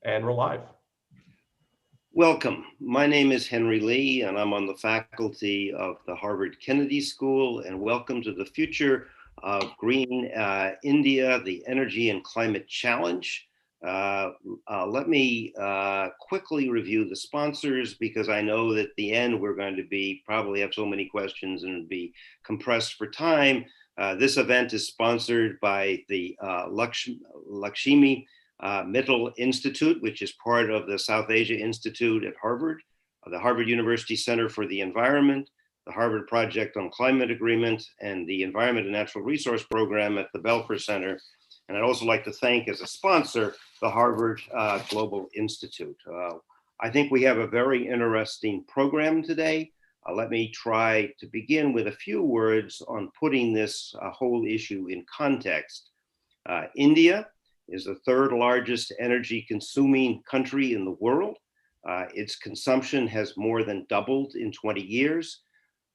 And we're live. Welcome. My name is Henry Lee, and I'm on the faculty of the Harvard Kennedy School. And welcome to the Future of Green India, the Energy and Climate Challenge. Let me quickly review the sponsors, because I know that at the end we're going to probably have so many questions and be compressed for time. This event is sponsored by the Lakshmi Mittal Institute, which is part of the South Asia Institute at Harvard, the Harvard University Center for the Environment, the Harvard Project on Climate Agreement, and the Environment and Natural Resource Program at the Belfer Center. And I'd also like to thank, as a sponsor, the Harvard Global Institute. I think we have a very interesting program today. Let me try to begin with a few words on putting this whole issue in context. India is the third largest energy consuming country in the world. Its consumption has more than doubled in 20 years,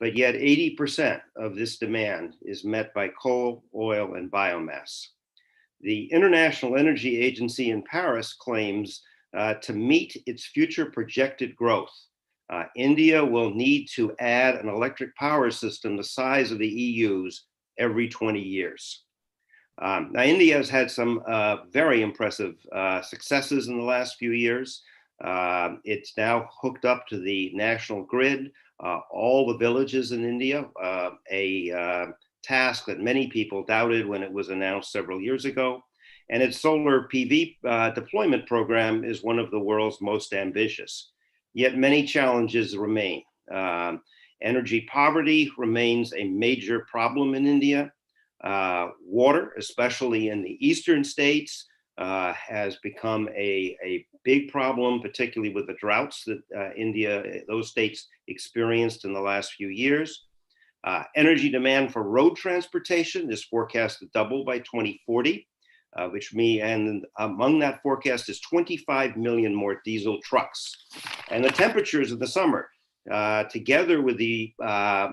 but yet 80% of this demand is met by coal, oil, and biomass. The International Energy Agency in Paris claims to meet its future projected growth, India will need to add an electric power system the size of the EU's every 20 years. Now, India has had some very impressive successes in the last few years. It's now hooked up to the national grid, all the villages in India, a task that many people doubted when it was announced several years ago. And its solar PV deployment program is one of the world's most ambitious. Yet many challenges remain. Energy poverty remains a major problem in India. Water, especially in the eastern states, has become a big problem, particularly with the droughts that those states experienced in the last few years. Energy demand for road transportation is forecast to double by 2040, and among that forecast is 25 million more diesel trucks. And the temperatures of the summer, together with the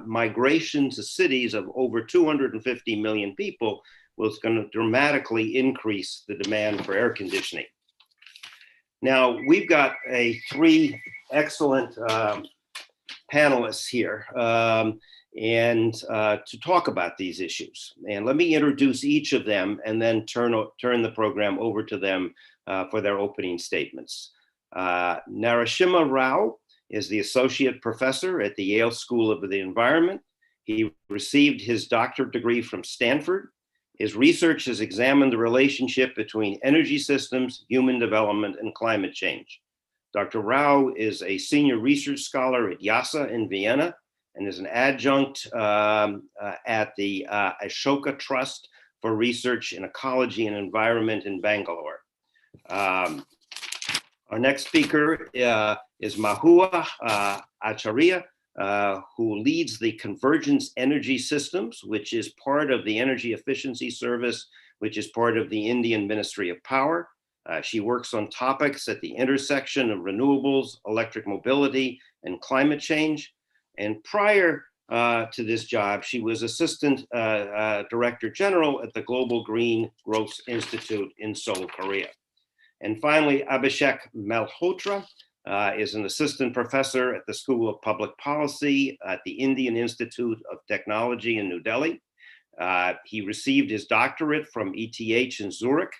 migration to cities of over 250 million people, was going to dramatically increase the demand for air conditioning. Now, we've got three excellent panelists here to talk about these issues. And let me introduce each of them and then turn the program over to them for their opening statements. Narasimha Rao is the associate professor at the Yale School of the Environment. He received his doctorate degree from Stanford. His research has examined the relationship between energy systems, human development, and climate change. Dr. Rao is a senior research scholar at YASA in Vienna and is an adjunct at the Ashoka Trust for Research in Ecology and Environment in Bangalore. Our next speaker is Mahua Acharya, who leads the Convergence Energy Systems, which is part of the Energy Efficiency Service, which is part of the Indian Ministry of Power. She works on topics at the intersection of renewables, electric mobility, and climate change. And prior to this job, she was Assistant Director General at the Global Green Growth Institute in Seoul, Korea. And finally, Abhishek Malhotra is an assistant professor at the School of Public Policy at the Indian Institute of Technology in New Delhi. He received his doctorate from ETH in Zurich.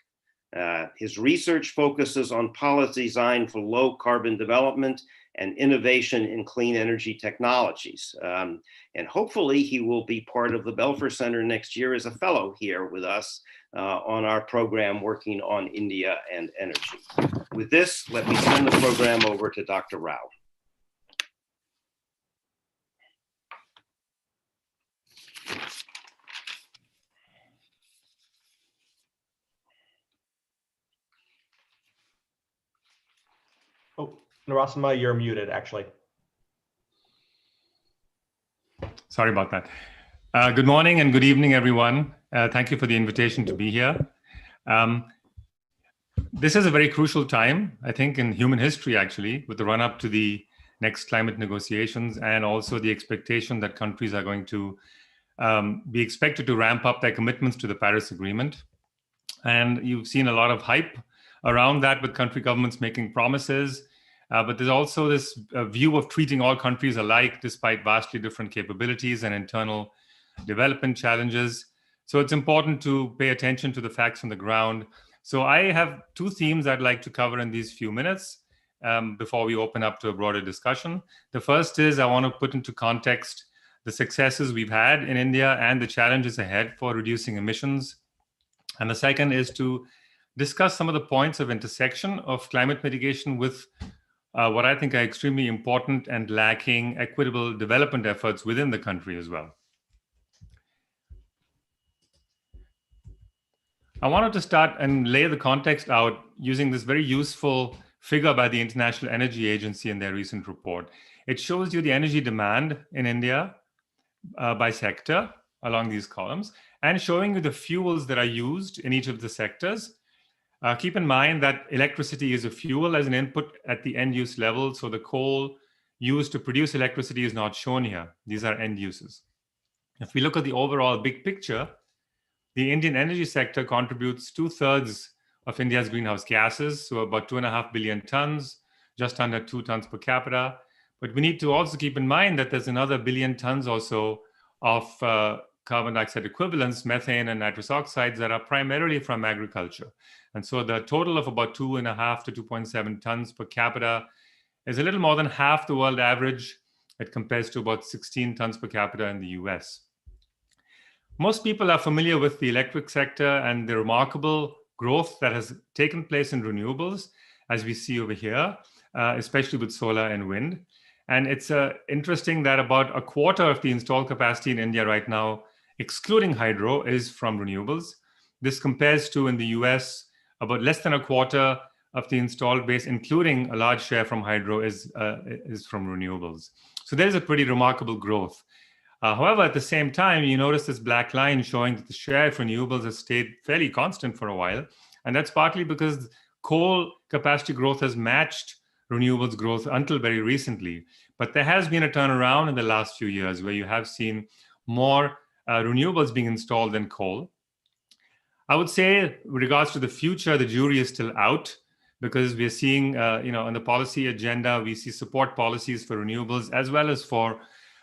His research focuses on policy design for low carbon development and innovation in clean energy technologies. And hopefully he will be part of the Belfer Center next year as a fellow here with us on our program working on India and energy. With this, let me turn the program over to Dr. Rao. Oh, Narasimha, you're muted, actually. Sorry about that. Good morning and good evening, everyone. Thank you for the invitation to be here. This is a very crucial time, I think, in human history, actually, with the run-up to the next climate negotiations and also the expectation that countries are going to be expected to ramp up their commitments to the Paris Agreement. And you've seen a lot of hype around that with country governments making promises. But there's also this view of treating all countries alike despite vastly different capabilities and internal development challenges. So it's important to pay attention to the facts on the ground. So I have two themes I'd like to cover in these few minutes before we open up to a broader discussion. The first is I want to put into context the successes we've had in India and the challenges ahead for reducing emissions. And the second is to discuss some of the points of intersection of climate mitigation with what I think are extremely important and lacking equitable development efforts within the country as well. I wanted to start and lay the context out using this very useful figure by the International Energy Agency in their recent report. It shows you the energy demand in India by sector along these columns and showing you the fuels that are used in each of the sectors. Keep in mind that electricity is a fuel as an input at the end use level. So the coal used to produce electricity is not shown here. These are end uses. If we look at the overall big picture, the Indian energy sector contributes 2/3 of India's greenhouse gases, so about 2.5 billion tons, just under 2 tons per capita. But we need to also keep in mind that there's another billion tons or so of carbon dioxide equivalents, methane and nitrous oxides that are primarily from agriculture. And so the total of about 2.5 to 2.7 tons per capita is a little more than half the world average. It compares to about 16 tons per capita in the US. Most people are familiar with the electric sector and the remarkable growth that has taken place in renewables, as we see over here, especially with solar and wind. And it's interesting that about a quarter of the installed capacity in India right now, excluding hydro, is from renewables. This compares to in the US, about less than a quarter of the installed base, including a large share from hydro, is from renewables. So there's a pretty remarkable growth. However, at the same time, you notice this black line showing that the share of renewables has stayed fairly constant for a while. And that's partly because coal capacity growth has matched renewables growth until very recently. But there has been a turnaround in the last few years where you have seen more renewables being installed than coal. I would say, with regards to the future, the jury is still out because we're seeing, on the policy agenda, we see support policies for renewables as well as for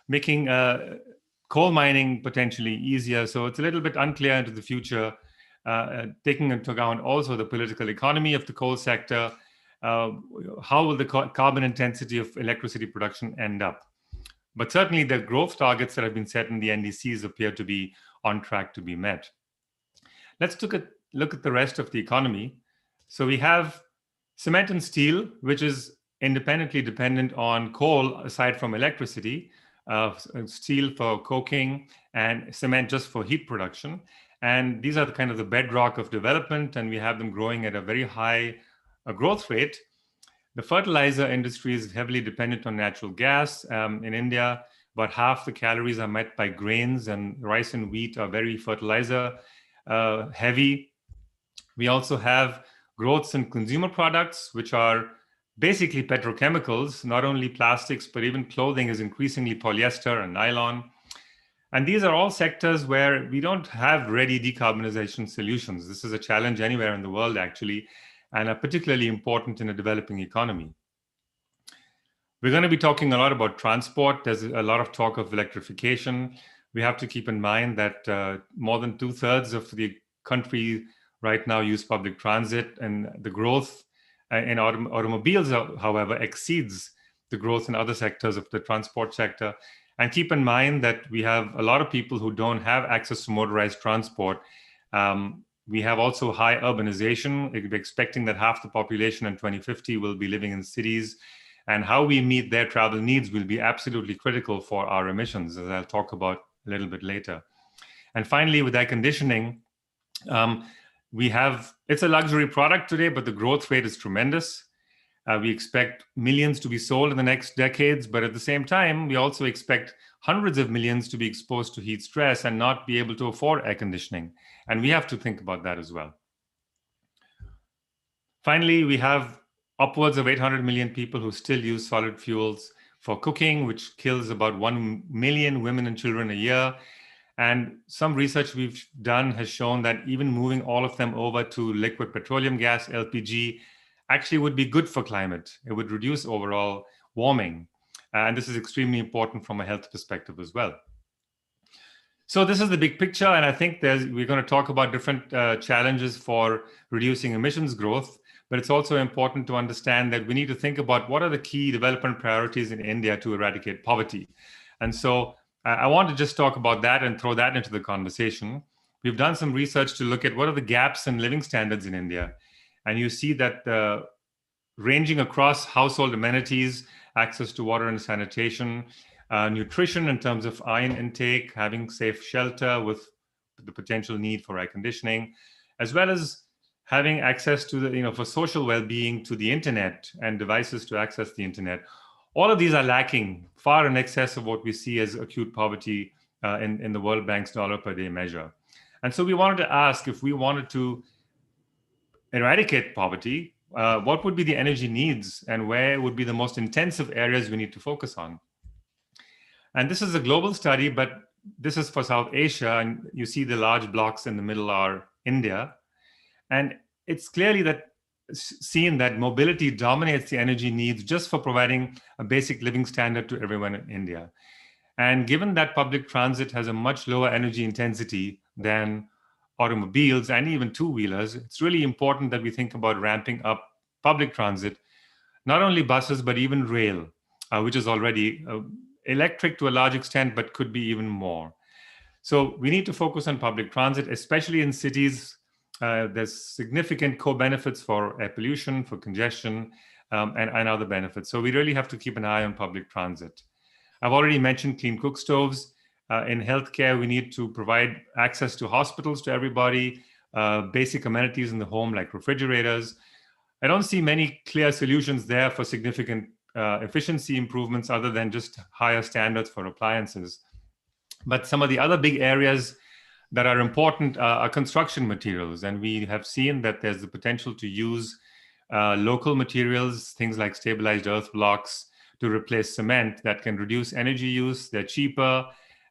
making coal mining potentially easier. So it's a little bit unclear into the future, taking into account also the political economy of the coal sector. How will the carbon intensity of electricity production end up? But certainly the growth targets that have been set in the NDCs appear to be on track to be met. Let's look at the rest of the economy. So we have cement and steel, which is independently dependent on coal aside from electricity, steel for coking and cement just for heat production. And these are the kind of the bedrock of development, and we have them growing at a very high growth rate. The fertilizer industry is heavily dependent on natural gas. In India, about half the calories are met by grains, and rice and wheat are very fertilizer heavy. We also have growths in consumer products, which are basically petrochemicals. Not only plastics, but even clothing is increasingly polyester and nylon. And these are all sectors where we don't have ready decarbonization solutions. This is a challenge anywhere in the world, actually, and are particularly important in a developing economy. We're going to be talking a lot about transport. There's a lot of talk of electrification. We have to keep in mind that more than 2/3 of the country right now use public transit, and the growth in automobiles, however, exceeds the growth in other sectors of the transport sector. And keep in mind that we have a lot of people who don't have access to motorized transport. We have also high urbanization. We're expecting that half the population in 2050 will be living in cities. And how we meet their travel needs will be absolutely critical for our emissions, as I'll talk about a little bit later. And finally, with air conditioning, it's a luxury product today, but the growth rate is tremendous. We expect millions to be sold in the next decades, but at the same time, we also expect hundreds of millions to be exposed to heat stress and not be able to afford air conditioning. And we have to think about that as well. Finally, we have upwards of 800 million people who still use solid fuels for cooking, which kills about 1 million women and children a year. And some research we've done has shown that even moving all of them over to liquid petroleum gas, LPG, actually would be good for climate. It would reduce overall warming. And this is extremely important from a health perspective as well. So this is the big picture, and I think we're going to talk about different challenges for reducing emissions growth, but it's also important to understand that we need to think about what are the key development priorities in India to eradicate poverty. And so I want to just talk about that and throw that into the conversation. We've done some research to look at what are the gaps in living standards in India. And you see that ranging across household amenities, access to water and sanitation, nutrition in terms of iron intake, having safe shelter with the potential need for air conditioning, as well as having access to the, for social well-being, to the internet and devices to access the internet. All of these are lacking far in excess of what we see as acute poverty in the World Bank's dollar per day measure. And so we wanted to ask, if we wanted to eradicate poverty, what would be the energy needs and where would be the most intensive areas we need to focus on? And this is a global study, but this is for South Asia, and you see the large blocks in the middle are India. And it's clearly seen that mobility dominates the energy needs just for providing a basic living standard to everyone in India. And given that public transit has a much lower energy intensity than automobiles and even two-wheelers, it's really important that we think about ramping up public transit, not only buses, but even rail, which is already electric to a large extent, but could be even more. So we need to focus on public transit, especially in cities. There's significant co-benefits for air pollution, for congestion, and other benefits. So we really have to keep an eye on public transit. I've already mentioned clean cook stoves. In healthcare, we need to provide access to hospitals to everybody, basic amenities in the home like refrigerators. I don't see many clear solutions there for significant efficiency improvements other than just higher standards for appliances. But some of the other big areas that are important are construction materials. And we have seen that there's the potential to use local materials, things like stabilized earth blocks, to replace cement that can reduce energy use. They're cheaper,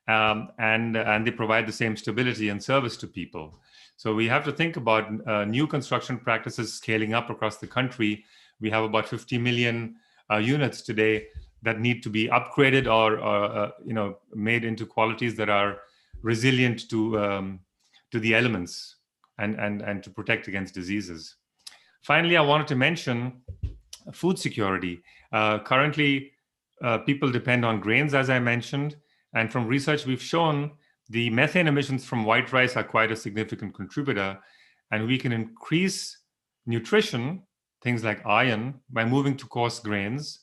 and they provide the same stability and service to people. So we have to think about new construction practices scaling up across the country. We have about 50 million units today that need to be upgraded or made into qualities that are resilient to the elements and to protect against diseases. Finally, I wanted to mention food security. Currently, people depend on grains, as I mentioned, and from research we've shown the methane emissions from white rice are quite a significant contributor, and we can increase nutrition, things like iron, by moving to coarse grains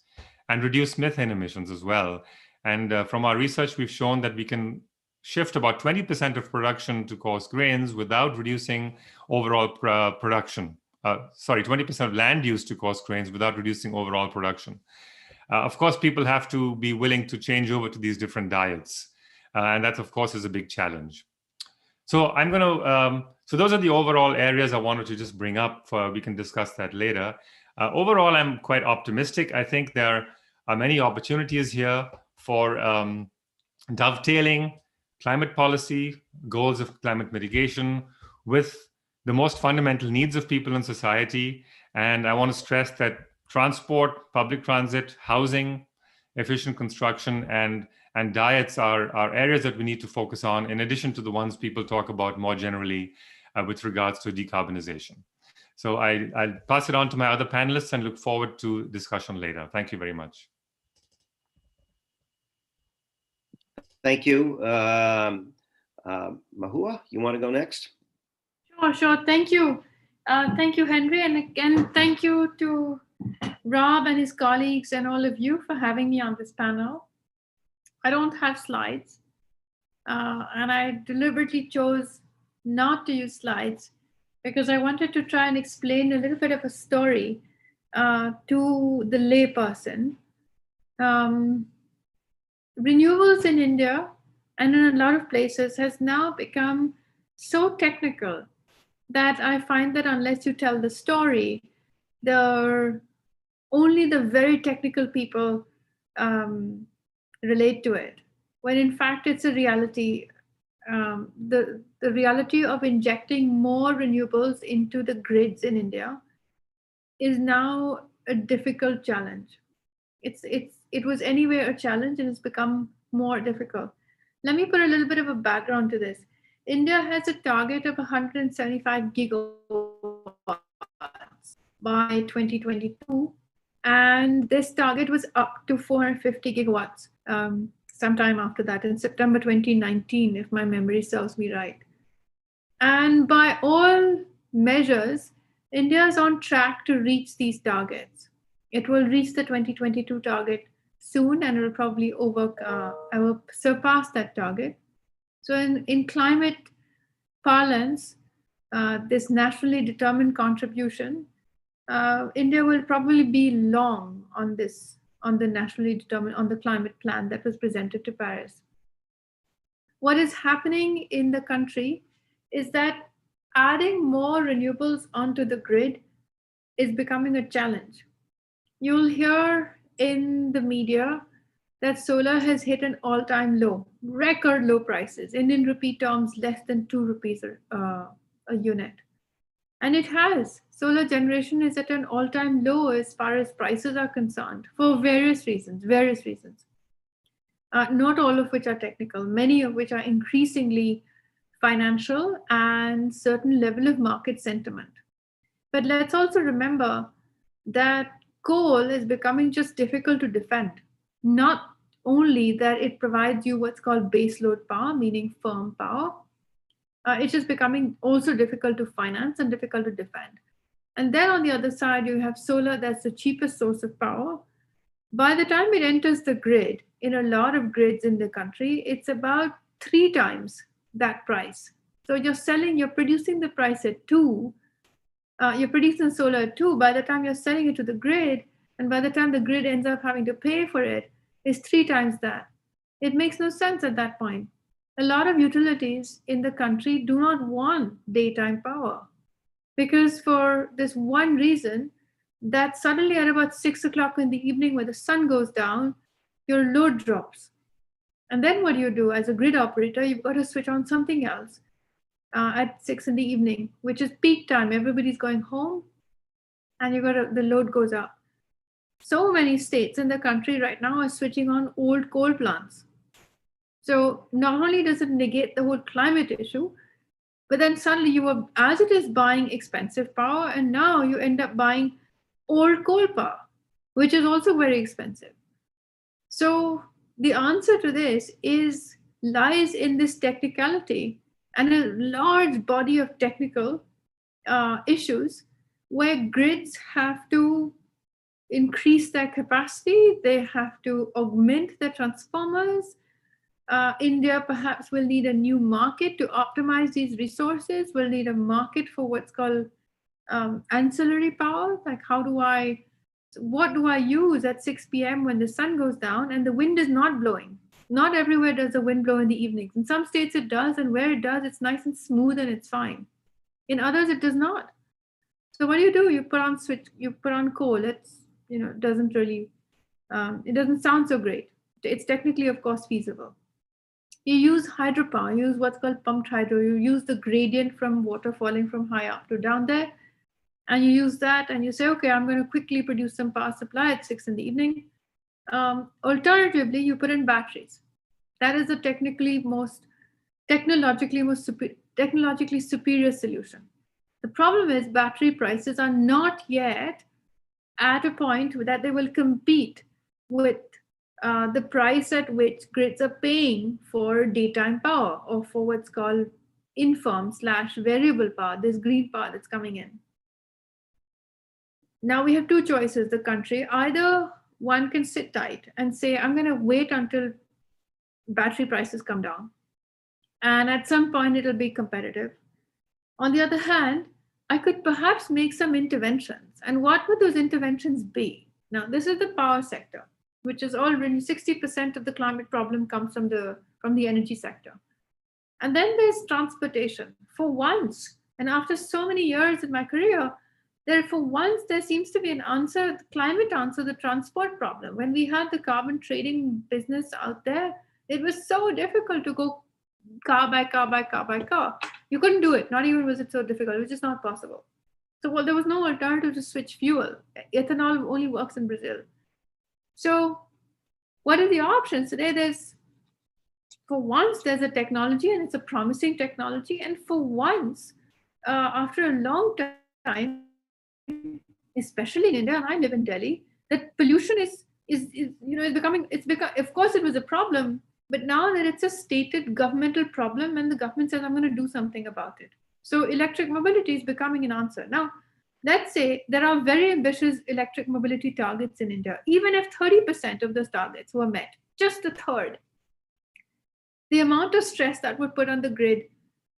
and reduce methane emissions as well. And from our research, we've shown that we can shift about 20% of production to coarse grains without reducing overall production. 20% of land use to coarse grains without reducing overall production. Of course, people have to be willing to change over to these different diets. And that, of course, is a big challenge. So I'm going to, so those are the overall areas I wanted to just bring up. We can discuss that later. Overall, I'm quite optimistic. I think there are many opportunities here for dovetailing climate policy, goals of climate mitigation with the most fundamental needs of people in society. And I want to stress that transport, public transit, housing, efficient construction, and diets are areas that we need to focus on, in addition to the ones people talk about more generally with regards to decarbonization. So I'll pass it on to my other panelists and look forward to discussion later. Thank you very much. Thank you. Mahua, you want to go next? Sure. Thank you. Thank you, Henry. And again, thank you to Rob and his colleagues and all of you for having me on this panel. I don't have slides, and I deliberately chose not to use slides because I wanted to try and explain a little bit of a story to the layperson. Renewables in India and in a lot of places has now become so technical that I find that unless you tell the story, only the very technical people relate to it, when in fact it's a reality the reality of injecting more renewables into the grids in India is now a difficult challenge. It was anyway a challenge and it's become more difficult. Let me put a little bit of a background to this. India has a target of 175 gigawatts by 2022, and this target was up to 450 gigawatts sometime after that, in September 2019, if my memory serves me right. And by all measures, India is on track to reach these targets. It will reach the 2022 target soon, and it will probably surpass that target. So in climate parlance, this nationally determined contribution, India will probably be long on this, on the climate plan that was presented to Paris. What is happening in the country is that adding more renewables onto the grid is becoming a challenge. You'll hear in the media that solar has hit an all-time low, record low prices, Indian rupee terms less than 2 rupees a unit. And it has. Solar generation is at an all-time low as far as prices are concerned for various reasons. Not all of which are technical, many of which are increasingly financial and certain level of market sentiment. But let's also remember that coal is becoming just difficult to defend. Not only that it provides you what's called baseload power, meaning firm power, it's just becoming also difficult to finance and difficult to defend. And then on the other side, you have solar, that's the cheapest source of power. By the time it enters the grid, in a lot of grids in the country, it's about 3 times that price. So you're producing the price at 2, you're producing solar at 2, by the time you're selling it to the grid, and by the time the grid ends up having to pay for it, it's 3 times that. It makes no sense at that point. A lot of utilities in the country do not want daytime power because for this one reason, that suddenly at about 6 o'clock in the evening when the sun goes down, your load drops. And then what do you do as a grid operator? You've got to switch on something else at 6 in the evening, which is peak time. Everybody's going home and the load goes up. So many states in the country right now are switching on old coal plants. So not only does it negate the whole climate issue, but then suddenly you are, as it is, buying expensive power, and now you end up buying old coal power, which is also very expensive. So the answer to this lies in this technicality and a large body of technical issues where grids have to increase their capacity, they have to augment their transformers. India perhaps will need a new market to optimize these resources, will need a market for what's called ancillary power, like what do I use at 6 p.m. when the sun goes down and the wind is not blowing? Not everywhere does the wind blow in the evenings. In some states it does, and where it does, it's nice and smooth and it's fine. In others, it does not. So what do? You put on coal. Doesn't really, it doesn't sound so great. It's technically, of course, feasible. You use hydropower, you use what's called pumped hydro. You use the gradient from water falling from high up to down there. And you use that and you say, okay, I'm going to quickly produce some power supply at 6 in the evening. Alternatively, you put in batteries. That is the technologically superior solution. The problem is battery prices are not yet at a point that they will compete with the price at which grids are paying for daytime power or for what's called infirm/variable power, this green power that's coming in. Now we have 2 choices, the country. Either one can sit tight and say, I'm going to wait until battery prices come down. And at some point it'll be competitive. On the other hand, I could perhaps make some interventions. And what would those interventions be? Now, this is the power sector, which is already 60% of the climate problem comes from the energy sector. And then there's transportation. For once, and after so many years in my career, there seems to be an answer, the climate answer, the transport problem. When we had the carbon trading business out there, it was so difficult to go car by car by car by car. You couldn't do it. Not even was it so difficult. It was just not possible. So well, there was no alternative to switch fuel. Ethanol only works in Brazil. So what are the options? Today for once, there's a technology and it's a promising technology. And for once, after a long time, especially in India, and I live in Delhi, that pollution is becoming, of course it was a problem, but now that it's a stated governmental problem and the government says, I'm going to do something about it. So electric mobility is becoming an answer. Now, let's say there are very ambitious electric mobility targets in India. Even if 30% of those targets were met, just a third, the amount of stress that would put on the grid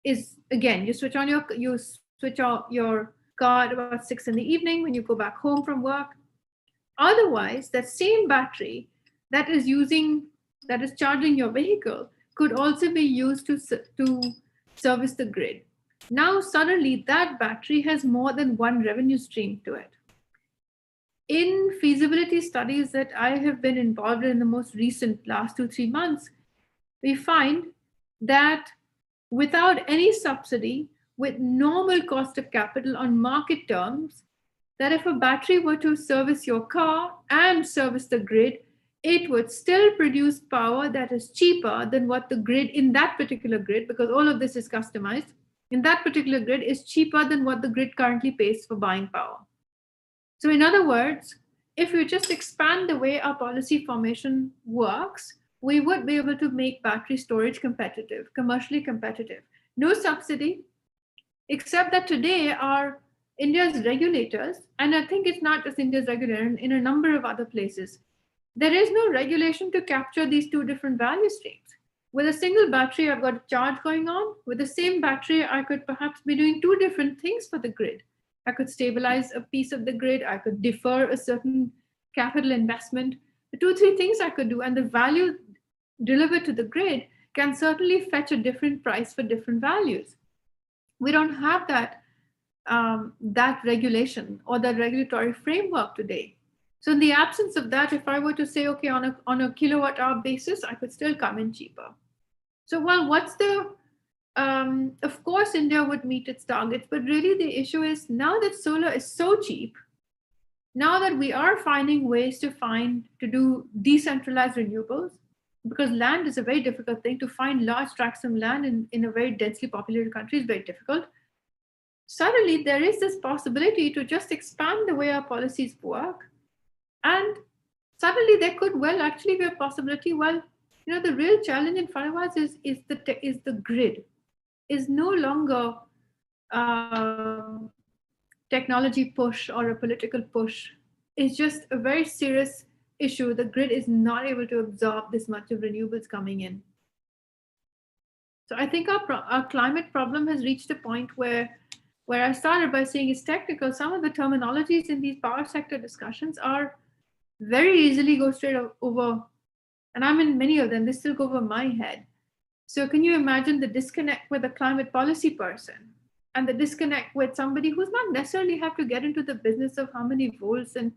is, again, you switch on your car at about 6 in the evening when you go back home from work. Otherwise, that same battery that is charging your vehicle could also be used to service the grid. Now, suddenly that battery has more than one revenue stream to it. In feasibility studies that I have been involved in the most recent last 2-3 months, we find that without any subsidy, with normal cost of capital on market terms, that if a battery were to service your car and service the grid, it would still produce power that is cheaper than what the grid in that particular grid, because all of this is customized, in that particular grid is cheaper than what the grid currently pays for buying power. So in other words, if we just expand the way our policy formation works, we would be able to make battery storage competitive, commercially competitive. No subsidy, except that today India's regulators, and I think it's not just India's regulator, in a number of other places, there is no regulation to capture these two different value streams. With a single battery, I've got a charge going on. With the same battery, I could perhaps be doing two different things for the grid. I could stabilize a piece of the grid. I could defer a certain capital investment. The 2-3 things I could do, and the value delivered to the grid can certainly fetch a different price for different values. We don't have that regulation or that regulatory framework today. So in the absence of that, if I were to say, okay, on a kilowatt hour basis, I could still come in cheaper. So well, what's of course, India would meet its targets, but really the issue is now that solar is so cheap, now that we are finding ways to do decentralized renewables, because land is a very difficult thing to find. Large tracts of land in a very densely populated country is very difficult. Suddenly there is this possibility to just expand the way our policies work. And suddenly there could well actually be a possibility, well, the real challenge in front of us is the grid, is no longer technology push or a political push. It's just a very serious issue. The grid is not able to absorb this much of renewables coming in. So I think our climate problem has reached a point where I started by saying it's technical. Some of the terminologies in these power sector discussions are very easily go straight over, and I'm in many of them, they still go over my head. So can you imagine the disconnect with a climate policy person and the disconnect with somebody who's not necessarily have to get into the business of how many volts and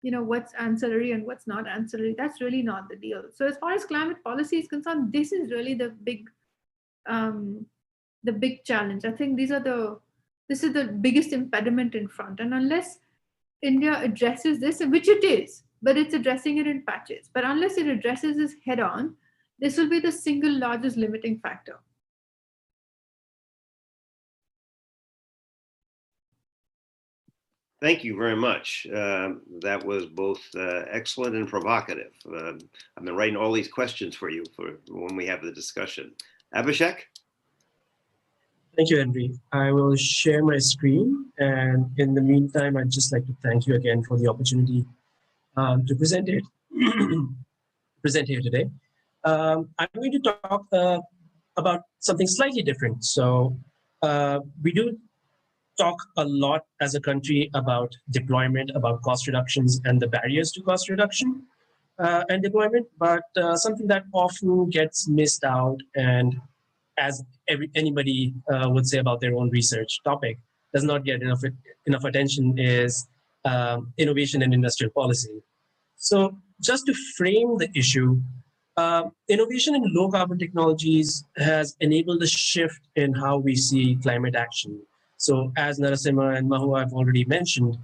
what's ancillary and what's not ancillary? That's really not the deal. So as far as climate policy is concerned, this is really the big challenge. I think this is the biggest impediment in front. And unless India addresses this, which it is, but it's addressing it in patches. But unless it addresses this head on, this will be the single largest limiting factor. Thank you very much. That was both excellent and provocative. I've been writing all these questions for you for when we have the discussion. Abhishek? Thank you, Henry. I will share my screen. And in the meantime, I'd just like to thank you again for the opportunity to present here today. I'm going to talk about something slightly different. So we do talk a lot as a country about deployment, about cost reductions and the barriers to cost reduction and deployment, but something that often gets missed out, and as anybody would say about their own research topic, does not get enough attention, is innovation and industrial policy. So just to frame the issue, Innovation in low carbon technologies has enabled a shift in how we see climate action. So as Narasimha and Mahua have already mentioned,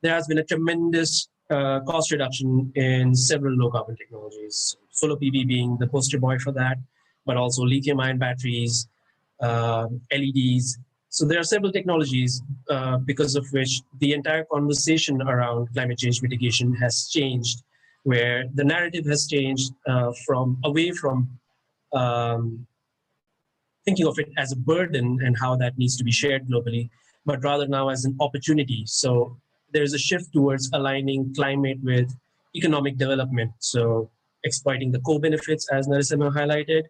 there has been a tremendous cost reduction in several low carbon technologies. Solar PV being the poster boy for that, but also lithium ion batteries, LEDs. So there are several technologies because of which the entire conversation around climate change mitigation has changed, where the narrative has changed from away from thinking of it as a burden and how that needs to be shared globally, but rather now as an opportunity. So there's a shift towards aligning climate with economic development. So exploiting the co-benefits, as Narasimha highlighted,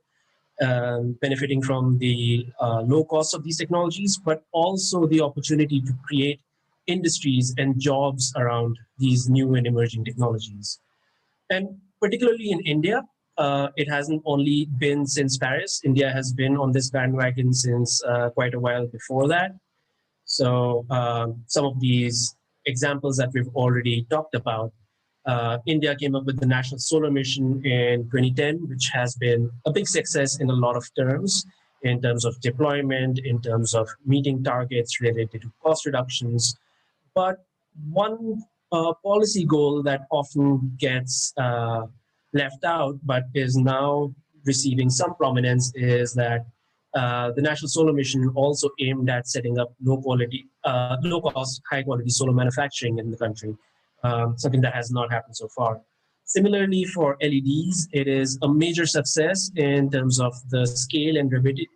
benefiting from the low cost of these technologies, but also the opportunity to create industries and jobs around these new and emerging technologies. And particularly in India, it hasn't only been since Paris. India has been on this bandwagon since quite a while before that. So some of these examples that we've already talked about, India came up with the National Solar Mission in 2010, which has been a big success in a lot of terms, in terms of deployment, in terms of meeting targets related to cost reductions. But one policy goal that often gets left out, but is now receiving some prominence, is that the National Solar Mission also aimed at setting up low cost, high quality solar manufacturing in the country, something that has not happened so far. Similarly, for LEDs, it is a major success in terms of the scale and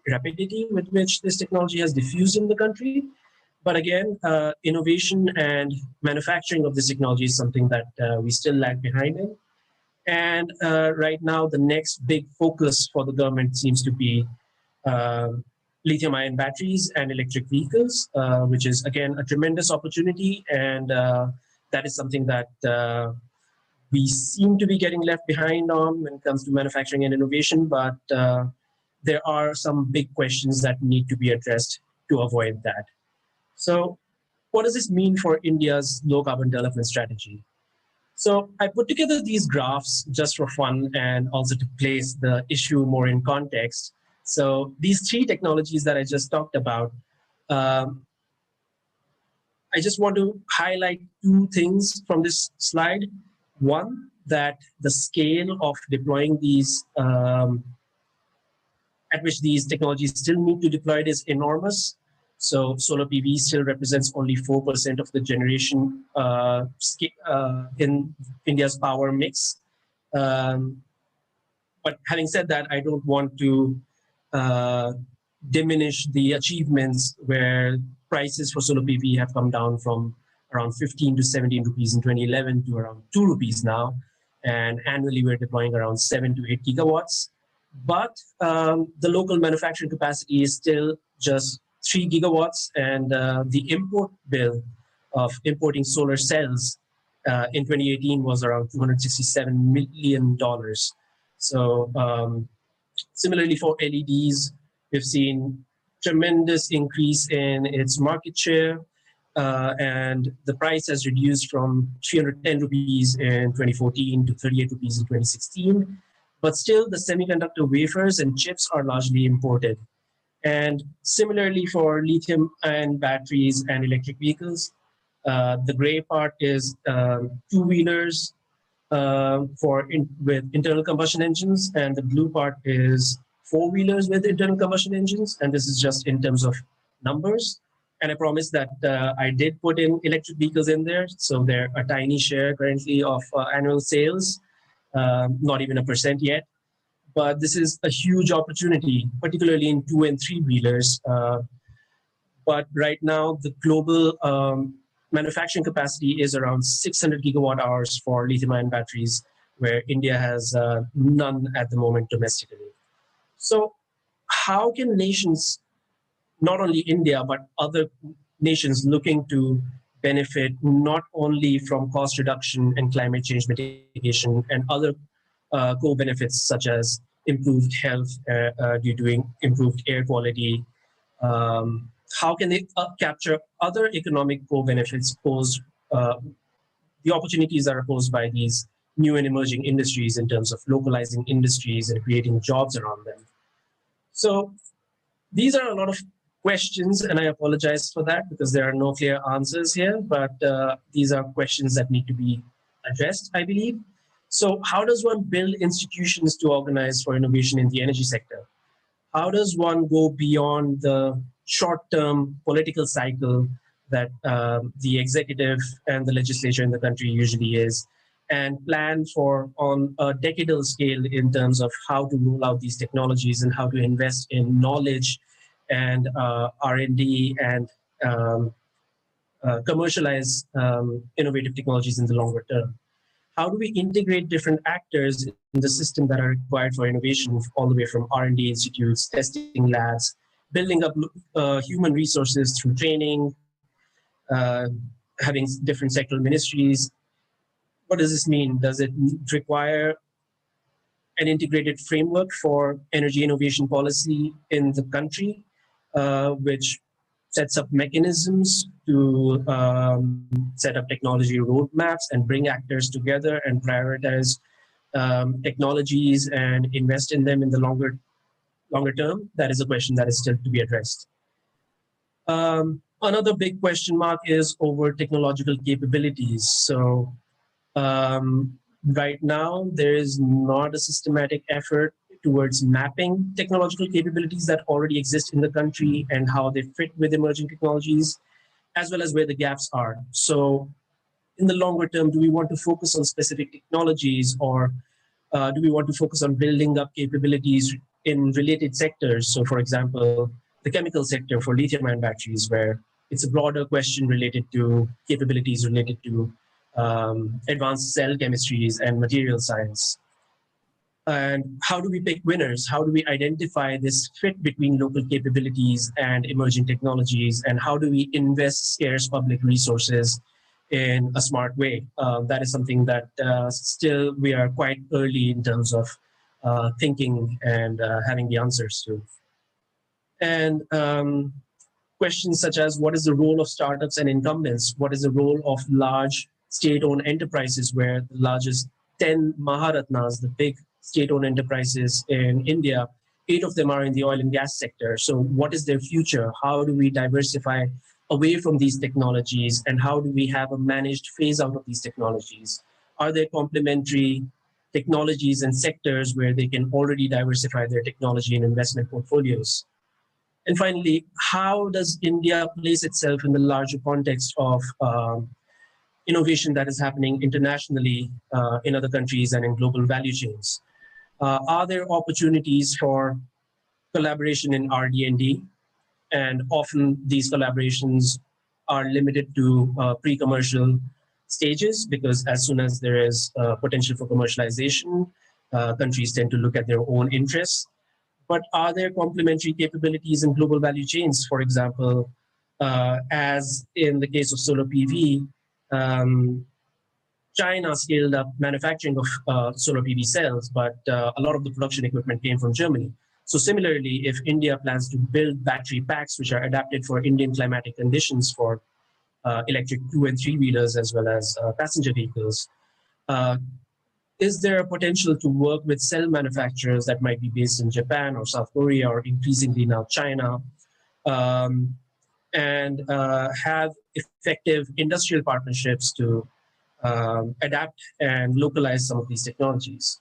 rapidity with which this technology has diffused in the country. But again, innovation and manufacturing of this technology is something that we still lag behind in. And right now, the next big focus for the government seems to be lithium-ion batteries and electric vehicles, which is, again, a tremendous opportunity. And that is something that we seem to be getting left behind on when it comes to manufacturing and innovation. But there are some big questions that need to be addressed to avoid that. So what does this mean for India's low-carbon development strategy? So I put together these graphs just for fun and also to place the issue more in context. So these three technologies that I just talked about, I just want to highlight two things from this slide. One, that the scale of deploying these, at which these technologies still need to deploy it is enormous. So solar PV still represents only 4% of the generation in India's power mix. But having said that, I don't want to diminish the achievements where prices for solar PV have come down from around 15 to 17 rupees in 2011 to around 2 rupees now. And annually, we're deploying around 7 to 8 gigawatts. But the local manufacturing capacity is still just 3 gigawatts, and the import bill of importing solar cells in 2018 was around $267 million. So similarly for LEDs, we've seen tremendous increase in its market share, and the price has reduced from 310 rupees in 2014 to 38 rupees in 2016. But still, the semiconductor wafers and chips are largely imported. And similarly for lithium-ion batteries and electric vehicles, the gray part is two-wheelers with internal combustion engines, and the blue part is four-wheelers with internal combustion engines. And this is just in terms of numbers. And I promise that I did put in electric vehicles in there. So they're a tiny share currently of annual sales, not even 1% yet. But this is a huge opportunity, particularly in two and three wheelers. But right now, the global manufacturing capacity is around 600 gigawatt hours for lithium-ion batteries, where India has none at the moment domestically. So how can nations, not only India, but other nations looking to benefit not only from cost reduction and climate change mitigation and other co-benefits such as improved health due to improved air quality, how can they capture other economic co-benefits posed, the opportunities that are posed by these new and emerging industries in terms of localizing industries and creating jobs around them. So these are a lot of questions, and I apologize for that because there are no clear answers here, but these are questions that need to be addressed, I believe. So how does one build institutions to organize for innovation in the energy sector? How does one go beyond the short-term political cycle that the executive and the legislature in the country usually is, and plan for on a decadal scale in terms of how to roll out these technologies and how to invest in knowledge and R&D and commercialize innovative technologies in the longer term? How do we integrate different actors in the system that are required for innovation, all the way from R&D institutes, testing labs, building up human resources through training, having different sectoral ministries? What does this mean? Does it require an integrated framework for energy innovation policy in the country, which sets up mechanisms to set up technology roadmaps and bring actors together and prioritize technologies and invest in them in the longer term? That is a question that is still to be addressed. Another big question mark is over technological capabilities. So right now, there is not a systematic effort towards mapping technological capabilities that already exist in the country and how they fit with emerging technologies, as well as where the gaps are. So in the longer term, do we want to focus on specific technologies, or do we want to focus on building up capabilities in related sectors? So for example, the chemical sector for lithium-ion batteries, where it's a broader question related to capabilities related to advanced cell chemistries and material science. And how do we pick winners? How do we identify this fit between local capabilities and emerging technologies? And how do we invest scarce public resources in a smart way? That is something that still we are quite early in terms of thinking and having the answers to. And questions such as, what is the role of startups and incumbents? What is the role of large state-owned enterprises, where the largest 10 Maharatnas, the big state-owned enterprises in India, 8 of them are in the oil and gas sector. So what is their future? How do we diversify away from these technologies? And how do we have a managed phase out of these technologies? Are there complementary technologies and sectors where they can already diversify their technology and investment portfolios? And finally, how does India place itself in the larger context of innovation that is happening internationally in other countries and in global value chains? Are there opportunities for collaboration in RD&D? And often these collaborations are limited to pre-commercial stages, because as soon as there is potential for commercialization, countries tend to look at their own interests. But are there complementary capabilities in global value chains? For example, as in the case of solar PV, China scaled up manufacturing of solar PV cells, but a lot of the production equipment came from Germany. So similarly, if India plans to build battery packs which are adapted for Indian climatic conditions for electric 2- and 3-wheelers as well as passenger vehicles, is there a potential to work with cell manufacturers that might be based in Japan or South Korea or increasingly now China, and have effective industrial partnerships to adapt and localize some of these technologies?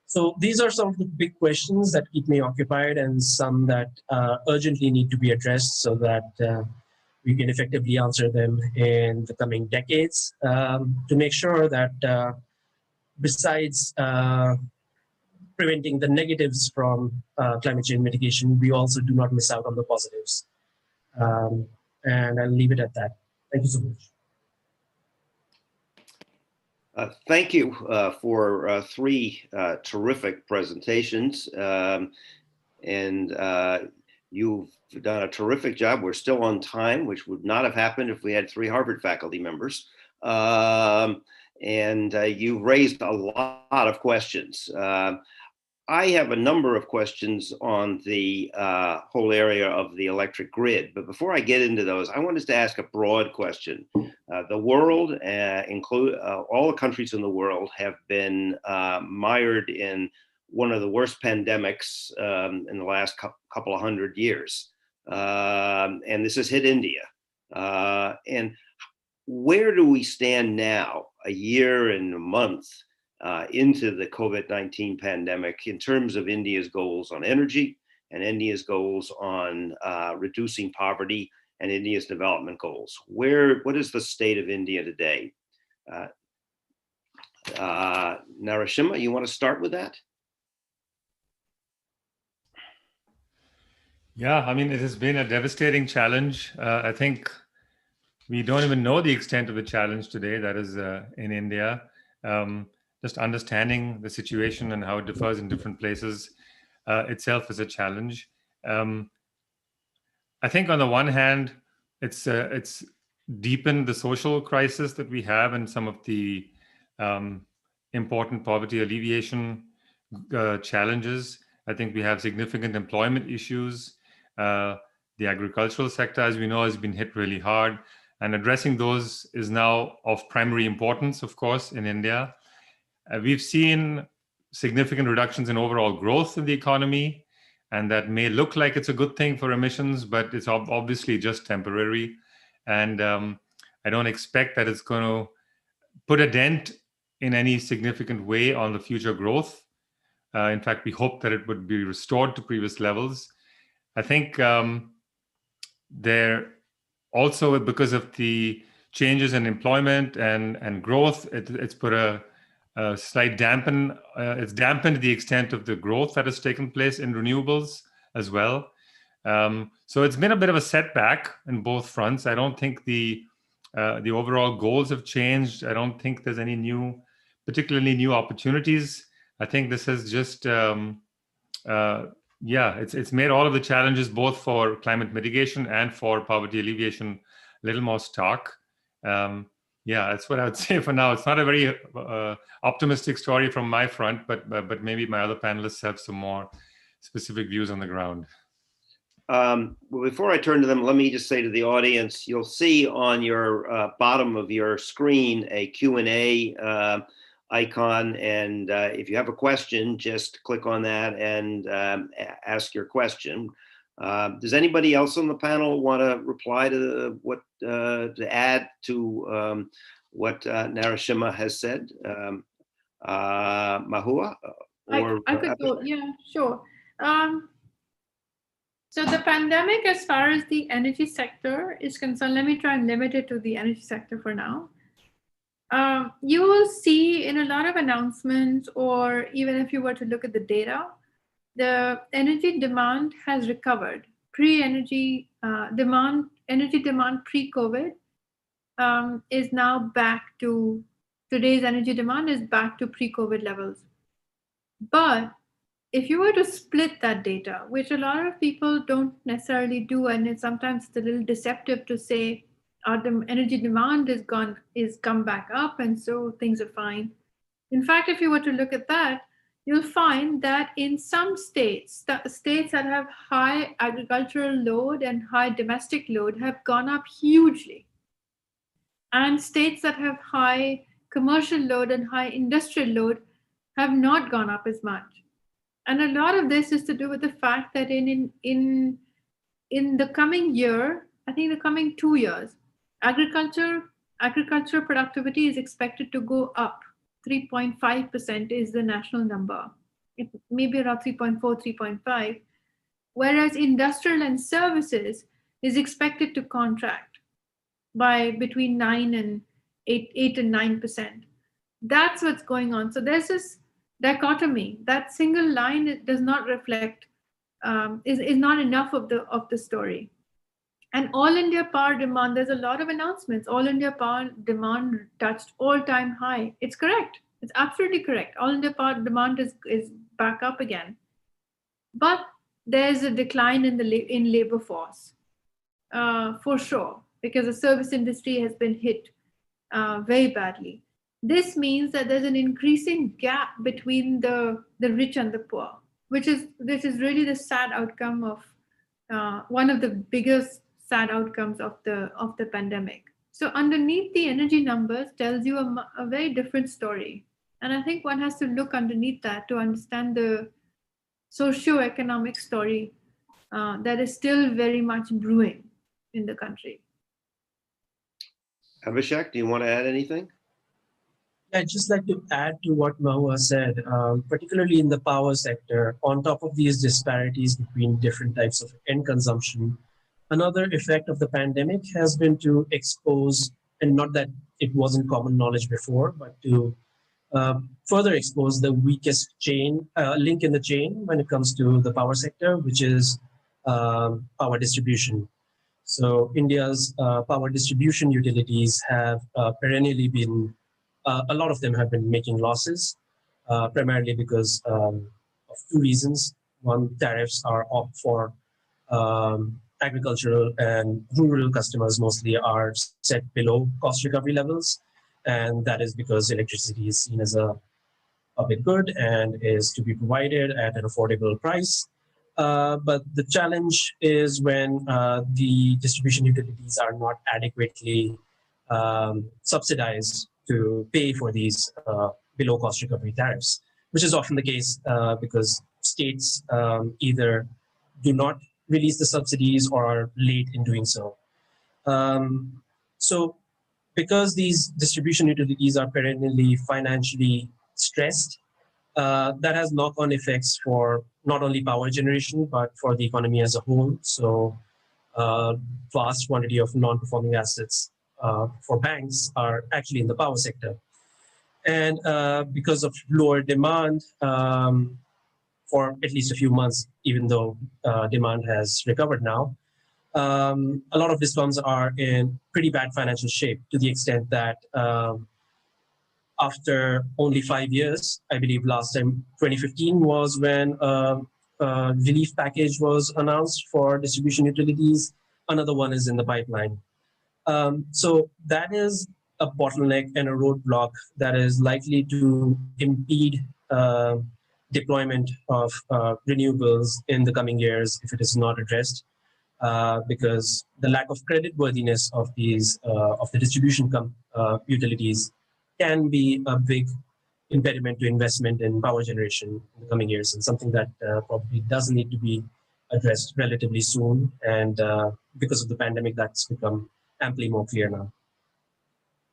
So these are some of the big questions that keep me occupied, and some that urgently need to be addressed so that we can effectively answer them in the coming decades, to make sure that besides preventing the negatives from climate change mitigation, we also do not miss out on the positives. And I'll leave it at that. Thank you so much. Thank you for 3 terrific presentations. And you've done a terrific job. We're still on time, which would not have happened if we had 3 Harvard faculty members. And you raised a lot of questions. I have a number of questions on the whole area of the electric grid, but before I get into those, I wanted to ask a broad question. The world, all the countries in the world, have been mired in one of the worst pandemics in the last couple of 100 years, and this has hit India. And where do we stand now, a year and a month into the COVID-19 pandemic, in terms of India's goals on energy and India's goals on reducing poverty and India's development goals? What is the state of India today? Narasimha, you want to start with that? Yeah, I mean, it has been a devastating challenge. I think we don't even know the extent of the challenge today that is in India. Just understanding the situation and how it differs in different places itself is a challenge. I think on the one hand, it's deepened the social crisis that we have and some of the important poverty alleviation challenges. I think we have significant employment issues. The agricultural sector, as we know, has been hit really hard, and addressing those is now of primary importance, of course, in India. We've seen significant reductions in overall growth in the economy, and that may look like it's a good thing for emissions, but it's obviously just temporary. And I don't expect that it's going to put a dent in any significant way on the future growth. In fact, we hope that it would be restored to previous levels. I think there also, because of the changes in employment and growth, it's put a slight it's dampened the extent of the growth that has taken place in renewables as well. So it's been a bit of a setback in both fronts. I don't think the overall goals have changed. I don't think there's any particularly new opportunities. I think this has just, it's made all of the challenges, both for climate mitigation and for poverty alleviation, a little more stark. That's what I would say for now. It's not a very optimistic story from my front, but maybe my other panelists have some more specific views on the ground. Well, before I turn to them, let me just say to the audience, you'll see on your bottom of your screen a Q&A icon, and if you have a question, just click on that and ask your question. Does anybody else on the panel want to reply to to add to what Narasimha has said? Mahua? I could go, yeah, sure. So the pandemic, as far as the energy sector is concerned, let me try and limit it to the energy sector for now. You will see in a lot of announcements, or even if you were to look at the data, the energy demand has recovered. Energy demand pre-COVID is now back to, today's energy demand is back to pre-COVID levels. But if you were to split that data, which a lot of people don't necessarily do, and it's sometimes a little deceptive to say, the energy demand is come back up, and so things are fine. In fact, if you were to look at that, you'll find that in some states, states that have high agricultural load and high domestic load have gone up hugely. And states that have high commercial load and high industrial load have not gone up as much. And a lot of this is to do with the fact that in the coming year, I think the coming 2 years, agriculture productivity is expected to go up. 3.5% is the national number. It may be around 3.4, 3.5, whereas industrial and services is expected to contract by between 8 and 9%. That's what's going on. So there's this dichotomy. That single line does not reflect, is not enough of the story. And all India power demand, there's a lot of announcements. All India power demand touched all-time high. It's correct. It's absolutely correct. All India power demand is back up again. But there's a decline in labor force, for sure, because the service industry has been hit very badly. This means that there's an increasing gap between the rich and the poor, this is really the sad outcome of one of the biggest sad outcomes of the pandemic. So underneath the energy numbers tells you a very different story, and I think one has to look underneath that to understand the socio-economic story that is still very much brewing in the country. Abhishek, do you want to add anything? I'd just like to add to what Mahua said, particularly in the power sector, on top of these disparities between different types of end consumption, another effect of the pandemic has been to expose, and not that it wasn't common knowledge before, but to further expose the weakest link in the chain when it comes to the power sector, which is power distribution. So India's power distribution utilities have perennially been, a lot of them have been making losses, primarily because of two reasons. One, tariffs are up for agricultural and rural customers mostly are set below cost recovery levels. And that is because electricity is seen as a public good and is to be provided at an affordable price. But the challenge is when the distribution utilities are not adequately subsidized to pay for these below cost recovery tariffs, which is often the case because states either do not release the subsidies or are late in doing so. So because these distribution utilities are perennially financially stressed, that has knock-on effects for not only power generation, but for the economy as a whole. So vast quantity of non-performing assets for banks are actually in the power sector. And because of lower demand for at least a few months, even though demand has recovered now, a lot of discoms are in pretty bad financial shape to the extent that after only 5 years, I believe last time 2015 was when relief package was announced for distribution utilities. Another one is in the pipeline. So that is a bottleneck and a roadblock that is likely to impede deployment of renewables in the coming years if it is not addressed. Because the lack of creditworthiness of these of the distribution utilities can be a big impediment to investment in power generation in the coming years, and something that probably does need to be addressed relatively soon. And because of the pandemic, that's become amply more clear now.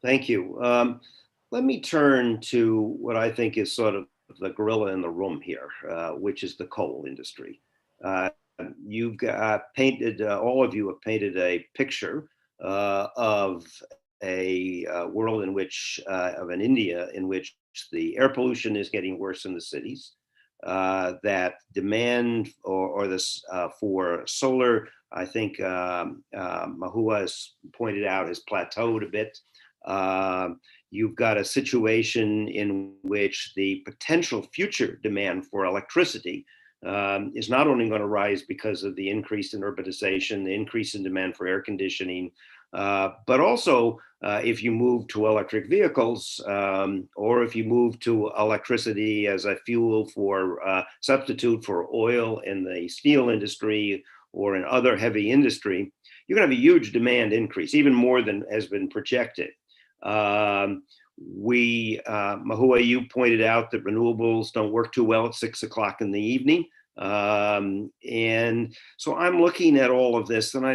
Thank you. Let me turn to what I think is sort of the gorilla in the room here, which is the coal industry. You've painted, all of you have painted a picture of a world in which, of an India in which the air pollution is getting worse in the cities, that demand or this for solar, I think Mahua has pointed out, has plateaued a bit. You've got a situation in which the potential future demand for electricity is not only going to rise because of the increase in urbanization, the increase in demand for air conditioning, but also if you move to electric vehicles or if you move to electricity as a fuel for substitute for oil in the steel industry or in other heavy industry, you're going to have a huge demand increase, even more than has been projected. Mahua, you pointed out that renewables don't work too well at 6 o'clock in the evening. And so I'm looking at all of this, and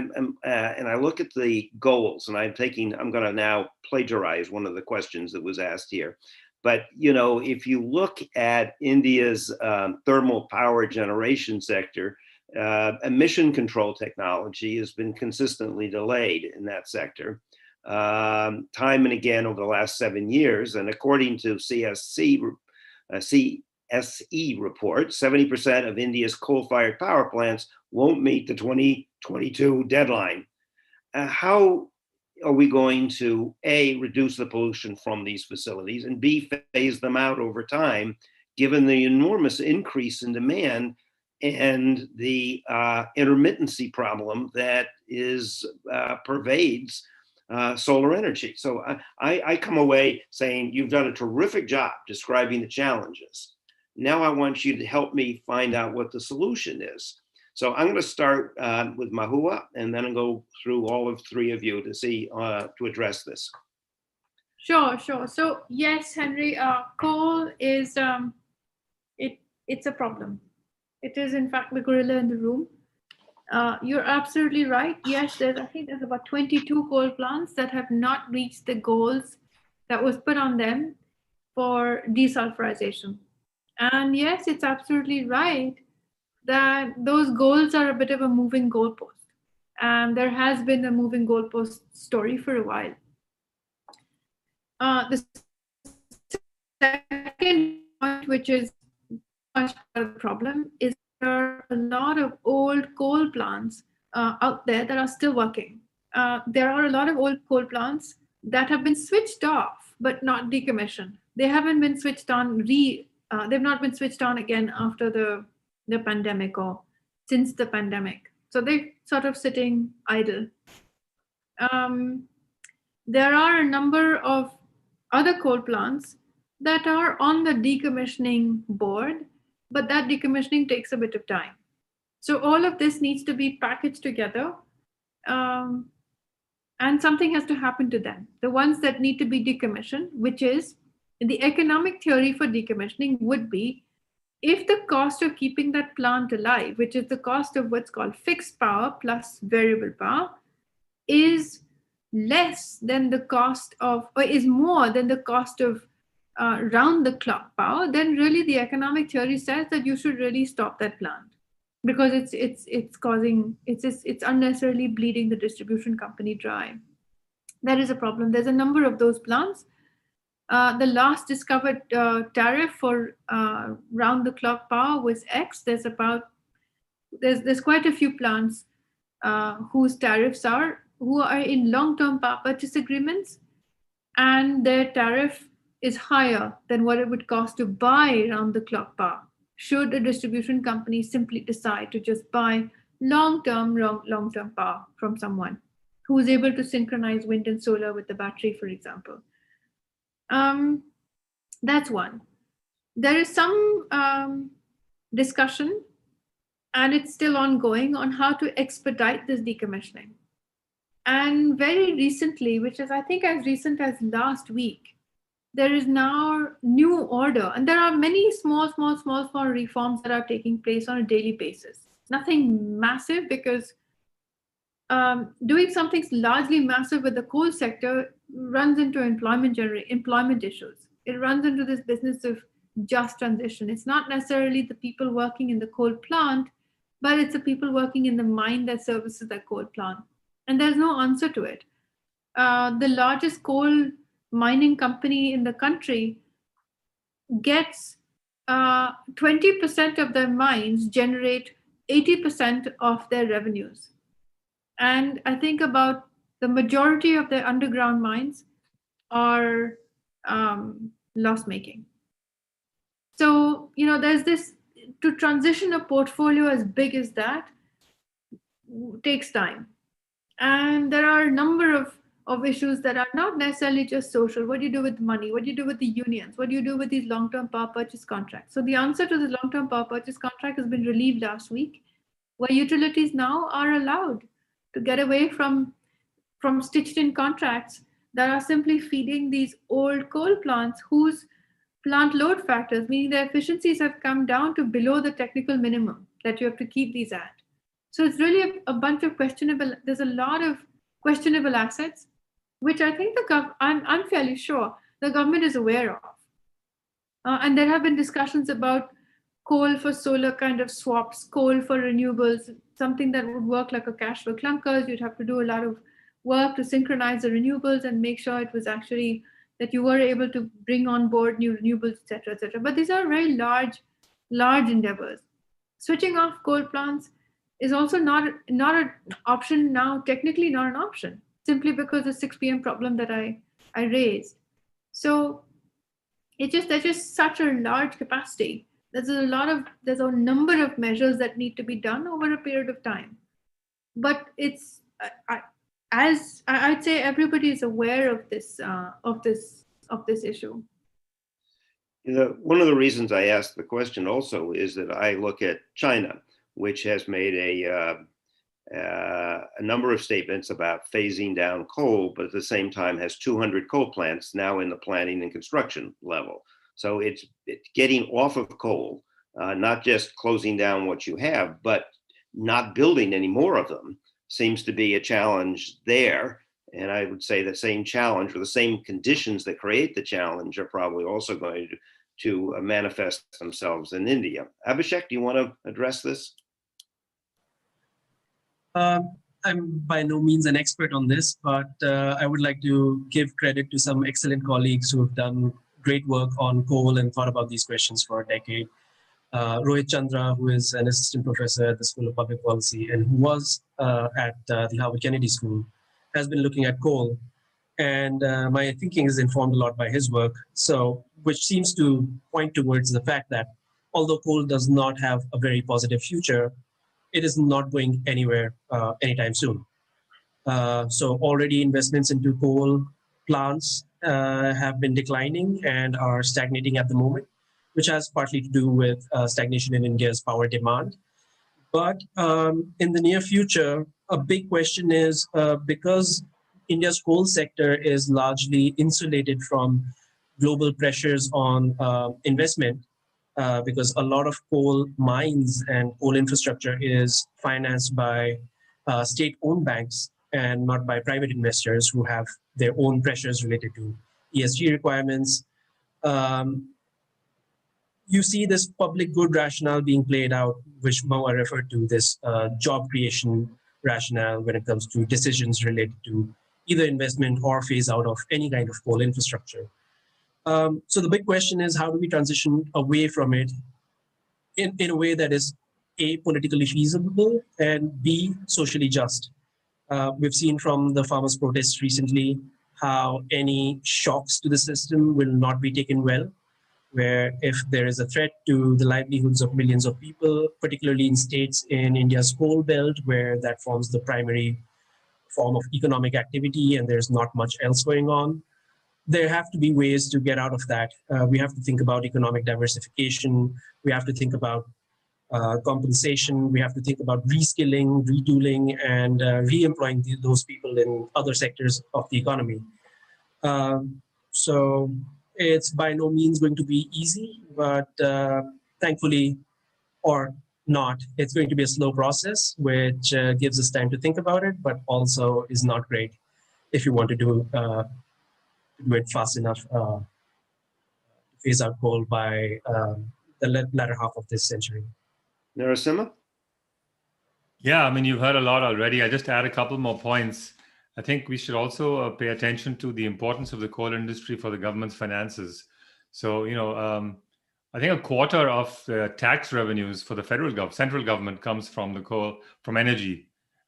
I look at the goals, and I'm going to now plagiarize one of the questions that was asked here. But, you know, if you look at India's thermal power generation sector, emission control technology has been consistently delayed in that sector. Time and again over the last 7 years, and according to CSE report, 70% of India's coal-fired power plants won't meet the 2022 deadline. How are we going to A, reduce the pollution from these facilities, and B, phase them out over time, given the enormous increase in demand and the intermittency problem that pervades solar energy. So I come away saying, you've done a terrific job describing the challenges. Now I want you to help me find out what the solution is. So I'm going to start with Mahua, and then I'll go through all of three of you to see, to address this. Sure. So yes, Henry, coal is, it's a problem. It is in fact the gorilla in the room. You're absolutely right. Yes, I think there's about 22 coal plants that have not reached the goals that was put on them for desulfurization. And yes, it's absolutely right that those goals are a bit of a moving goalpost. And there has been a moving goalpost story for a while. The second point, which is much part of the problem, is there are a lot of old coal plants out there that are still working. There are a lot of old coal plants that have been switched off but not decommissioned. They haven't been switched on. They've not been switched on again after the pandemic or since the pandemic. So they're sort of sitting idle. There are a number of other coal plants that are on the decommissioning board, but that decommissioning takes a bit of time. So all of this needs to be packaged together, and something has to happen to them. The ones that need to be decommissioned, which is the economic theory for decommissioning, would be if the cost of keeping that plant alive, which is the cost of what's called fixed power plus variable power, is less than the cost of, or is more than the cost of round the clock power, then really the economic theory says that you should really stop that plant, because it's unnecessarily bleeding the distribution company dry. That is a problem. There's a number of those plants. The last discovered tariff for round the clock power was X. There's quite a few plants whose tariffs who are in long-term power purchase agreements, and their tariff is higher than what it would cost to buy round the clock power, should a distribution company simply decide to just buy long-term power from someone who is able to synchronize wind and solar with the battery, for example. That's one. There is some discussion, and it's still ongoing, on how to expedite this decommissioning. And very recently, which is I think as recent as last week, there is now new order, and there are many small reforms that are taking place on a daily basis. Nothing massive, because doing something largely massive with the coal sector runs into employment issues. It runs into this business of just transition. It's not necessarily the people working in the coal plant, but it's the people working in the mine that services that coal plant. And there's no answer to it. The largest coal mining company in the country gets 20% of their mines generate 80% of their revenues. And I think about the majority of their underground mines are loss-making. So, there's this, to transition a portfolio as big as that takes time. And there are a number of issues that are not necessarily just social. What do you do with money? What do you do with the unions? What do you do with these long-term power purchase contracts? So the answer to the long-term power purchase contract has been relieved last week, where utilities now are allowed to get away from stitched-in contracts that are simply feeding these old coal plants whose plant load factors, meaning their efficiencies, have come down to below the technical minimum that you have to keep these at. So it's really a bunch of there's a lot of questionable assets, which I think I'm fairly sure the government is aware of. And there have been discussions about coal for solar kind of swaps, coal for renewables, something that would work like a cash for clunkers. You'd have to do a lot of work to synchronize the renewables and make sure it was actually that you were able to bring on board new renewables, et cetera, et cetera. But these are very large endeavors. Switching off coal plants is also not an option now, technically not an option, simply because of the 6 p.m. problem that I raised. So there's just such a large capacity. There's a number of measures that need to be done over a period of time. But as I'd say, everybody is aware of this issue. One of the reasons I asked the question also is that I look at China, which has made a number of statements about phasing down coal, but at the same time has 200 coal plants now in the planning and construction level. So it's getting off of coal, not just closing down what you have, but not building any more of them seems to be a challenge there. And I would say the same challenge, or the same conditions that create the challenge, are probably also going to manifest themselves in India. Abhishek, do you want to address this? I'm by no means an expert on this, but I would like to give credit to some excellent colleagues who have done great work on coal and thought about these questions for a decade. Rohit Chandra, who is an assistant professor at the School of Public Policy and who was at the Harvard Kennedy School, has been looking at coal. And my thinking is informed a lot by his work, which seems to point towards the fact that although coal does not have a very positive future, it is not going anywhere anytime soon. So already investments into coal plants have been declining and are stagnating at the moment, which has partly to do with stagnation in India's power demand. But in the near future, a big question is because India's coal sector is largely insulated from global pressures on investment, because a lot of coal mines and coal infrastructure is financed by state-owned banks and not by private investors who have their own pressures related to ESG requirements. You see this public good rationale being played out, which Mahua referred to, this job creation rationale when it comes to decisions related to either investment or phase out of any kind of coal infrastructure. So the big question is, how do we transition away from it in a way that is A, politically feasible, and B, socially just? We've seen from the farmers' protests recently how any shocks to the system will not be taken well, where if there is a threat to the livelihoods of millions of people, particularly in states in India's coal belt, where that forms the primary form of economic activity and there's not much else going on, there have to be ways to get out of that. We have to think about economic diversification. We have to think about compensation. We have to think about reskilling, retooling, and re-employing those people in other sectors of the economy. So it's by no means going to be easy, but thankfully, or not, it's going to be a slow process, which gives us time to think about it, but also is not great if you want to do it fast enough to phase out coal by the latter half of this century. Narasimha? Yeah, I mean, you've heard a lot already. I just add a couple more points. I think we should also pay attention to the importance of the coal industry for the government's finances. So, I think a quarter of the tax revenues for the central government comes from the coal, from energy,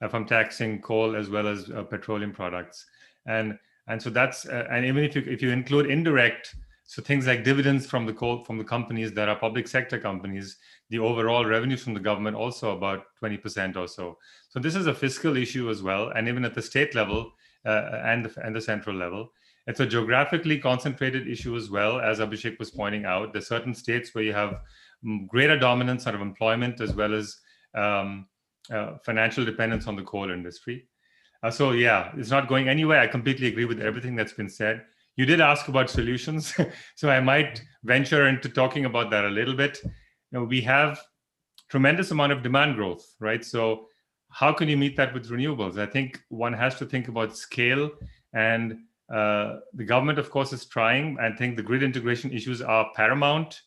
from taxing coal as well as petroleum products. And so that's, and even if you include indirect, so things like dividends from the companies that are public sector companies, the overall revenues from the government also about 20% or so. So this is a fiscal issue as well, and even at the state level and the central level. It's a geographically concentrated issue as well, as Abhishek was pointing out. There's certain states where you have greater dominance out of employment as well as financial dependence on the coal industry. So yeah, it's not going anywhere. I completely agree with everything that's been said. You did ask about solutions, so I might venture into talking about that a little bit. We have tremendous amount of demand growth, right? So how can you meet that with renewables? I think one has to think about scale, and the government, of course, is trying. I think the grid integration issues are paramount.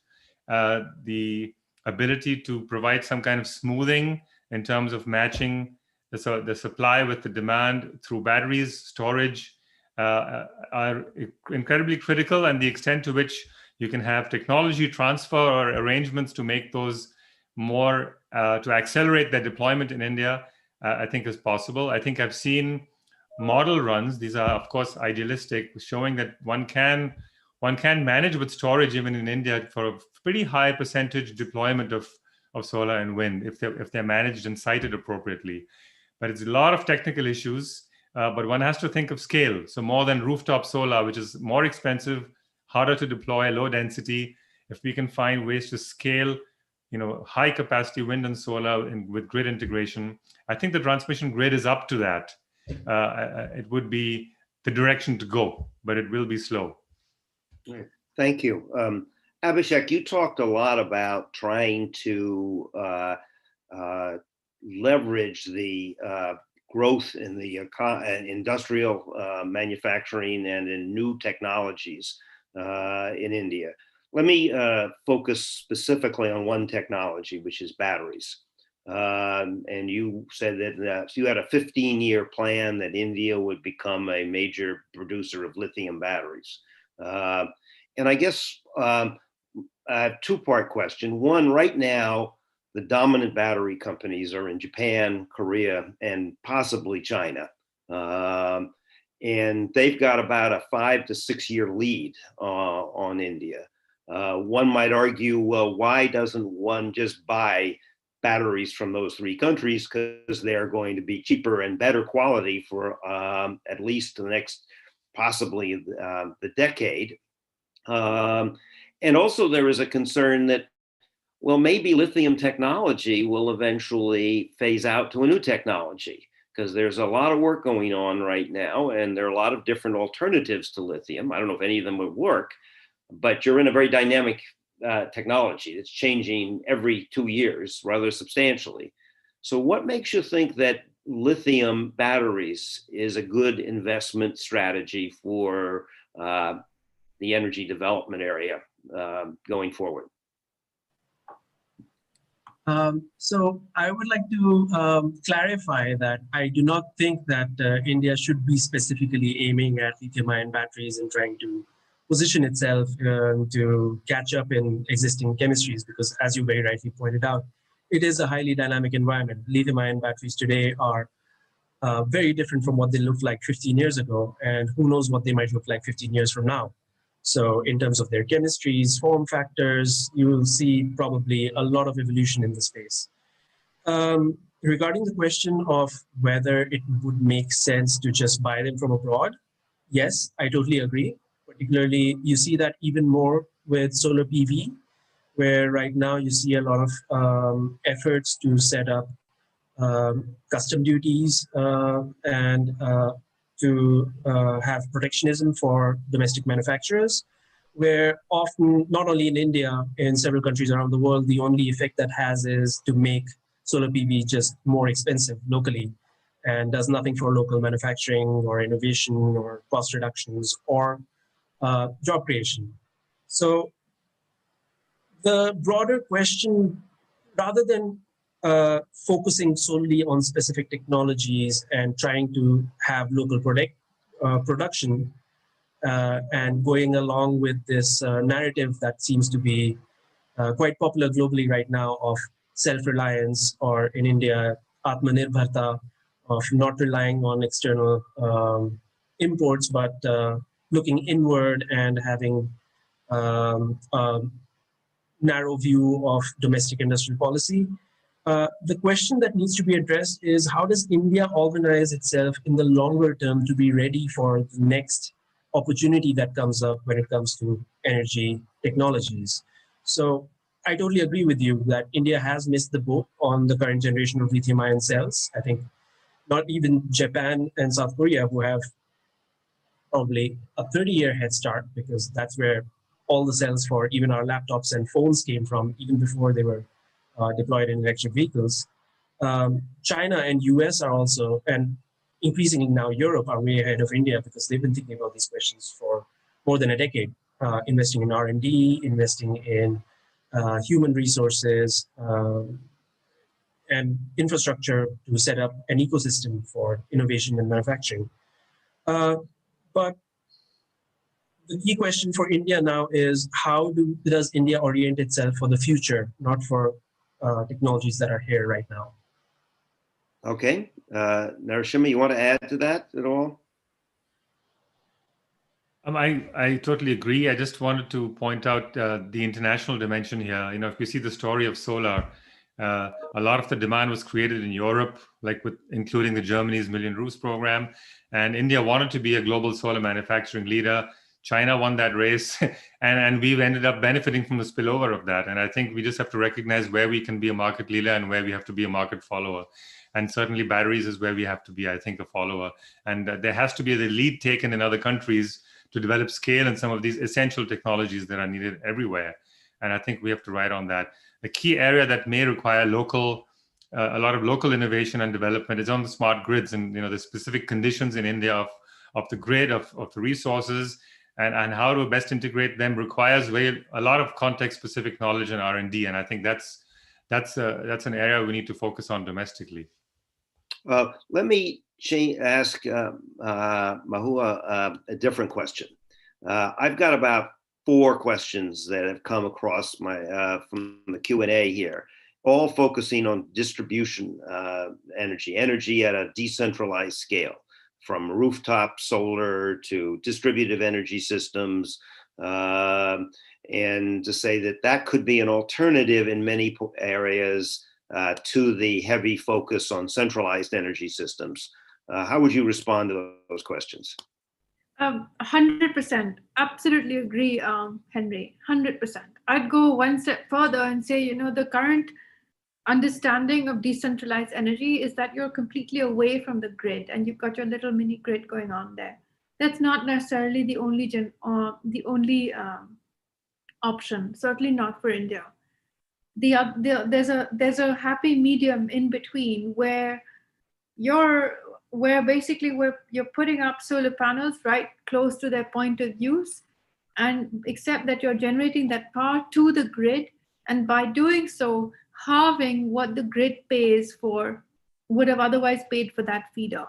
The ability to provide some kind of smoothing in terms of matching the supply with the demand through batteries, storage, are incredibly critical, and the extent to which you can have technology transfer or arrangements to make those more, to accelerate their deployment in India, I think is possible. I think I've seen model runs, these are of course idealistic, showing that one can manage with storage even in India for a pretty high percentage deployment of solar and wind if they're managed and sited appropriately. But it's a lot of technical issues. but one has to think of scale. So more than rooftop solar, which is more expensive, harder to deploy, low density. If we can find ways to scale, high capacity wind and solar with grid integration, I think the transmission grid is up to that. It would be the direction to go, but it will be slow. Thank you. Abhishek, you talked a lot about trying to leverage the growth in the industrial manufacturing and in new technologies in India. Let me focus specifically on one technology, which is batteries. And you said that you had a 15-year plan that India would become a major producer of lithium batteries. And I guess I have a two-part question. One, right now, the dominant battery companies are in Japan, Korea, and possibly China. And they've got about a 5 to 6 year lead on India. One might argue, well, why doesn't one just buy batteries from those three countries? Because they're going to be cheaper and better quality for at least the next, possibly the decade. And also there is a concern that, well, maybe lithium technology will eventually phase out to a new technology, because there's a lot of work going on right now, and there are a lot of different alternatives to lithium. I don't know if any of them would work, but you're in a very dynamic technology. It's changing every 2 years rather substantially. So what makes you think that lithium batteries is a good investment strategy for the energy development area going forward? So I would like to clarify that I do not think that India should be specifically aiming at lithium-ion batteries and trying to position itself to catch up in existing chemistries, because as you very rightly pointed out, it is a highly dynamic environment. Lithium-ion batteries today are very different from what they looked like 15 years ago, and who knows what they might look like 15 years from now. So in terms of their chemistries, form factors, you will see probably a lot of evolution in the space. Regarding the question of whether it would make sense to just buy them from abroad, yes, I totally agree. Particularly, you see that even more with solar PV, where right now you see a lot of efforts to set up custom duties and to have protectionism for domestic manufacturers, where often, not only in India, in several countries around the world, the only effect that has is to make solar PV just more expensive locally, and does nothing for local manufacturing or innovation or cost reductions or job creation. So the broader question, rather than focusing solely on specific technologies and trying to have local production and going along with this narrative that seems to be quite popular globally right now of self-reliance, or in India, Atmanirbharta, of not relying on external imports, but looking inward and having a narrow view of domestic industrial policy. The question that needs to be addressed is, how does India organize itself in the longer term to be ready for the next opportunity that comes up when it comes to energy technologies? So I totally agree with you that India has missed the boat on the current generation of lithium-ion cells. I think not even Japan and South Korea, who have probably a 30-year head start, because that's where all the cells for even our laptops and phones came from, even before they were deployed in electric vehicles. China and US are also, and increasingly now Europe, are way ahead of India, because they've been thinking about these questions for more than a decade, investing in R&D, investing in human resources and infrastructure to set up an ecosystem for innovation and manufacturing. But the key question for India now is, how does India orient itself for the future, not for technologies that are here right now? Okay, Narasimha, you want to add to that at all? I totally agree. I just wanted to point out the international dimension here. If we see the story of solar, A lot of the demand was created in Europe, like including the Germany's Million Roofs program. And India wanted to be a global solar manufacturing leader. China won that race, and we've ended up benefiting from the spillover of that. And I think we just have to recognize where we can be a market leader and where we have to be a market follower. And certainly batteries is where we have to be, I think, a follower. And there has to be the lead taken in other countries to develop scale in some of these essential technologies that are needed everywhere. And I think we have to ride on that. The key area that may require a lot of local innovation and development is on the smart grids and the specific conditions in India of the grid, of the resources, and how to best integrate them requires a lot of context-specific knowledge and R&D. And I think that's an area we need to focus on domestically. Let me ask Mahua a different question. I've got about 4 questions that have come across from the Q&A here, all focusing on distribution energy at a decentralized scale, from rooftop solar to distributive energy systems, and to say that could be an alternative in many areas to the heavy focus on centralized energy systems. How would you respond to those questions? 100%. Absolutely agree, Henry. 100%. I'd go one step further and say, the current understanding of decentralized energy is that you're completely away from the grid and you've got your little mini grid going on there. That's not necessarily the only option. Certainly not for India. There's a happy medium in between where you're putting up solar panels right close to their point of use, and except that you're generating that power to the grid, and by doing so, halving what the grid would have otherwise paid for that feeder,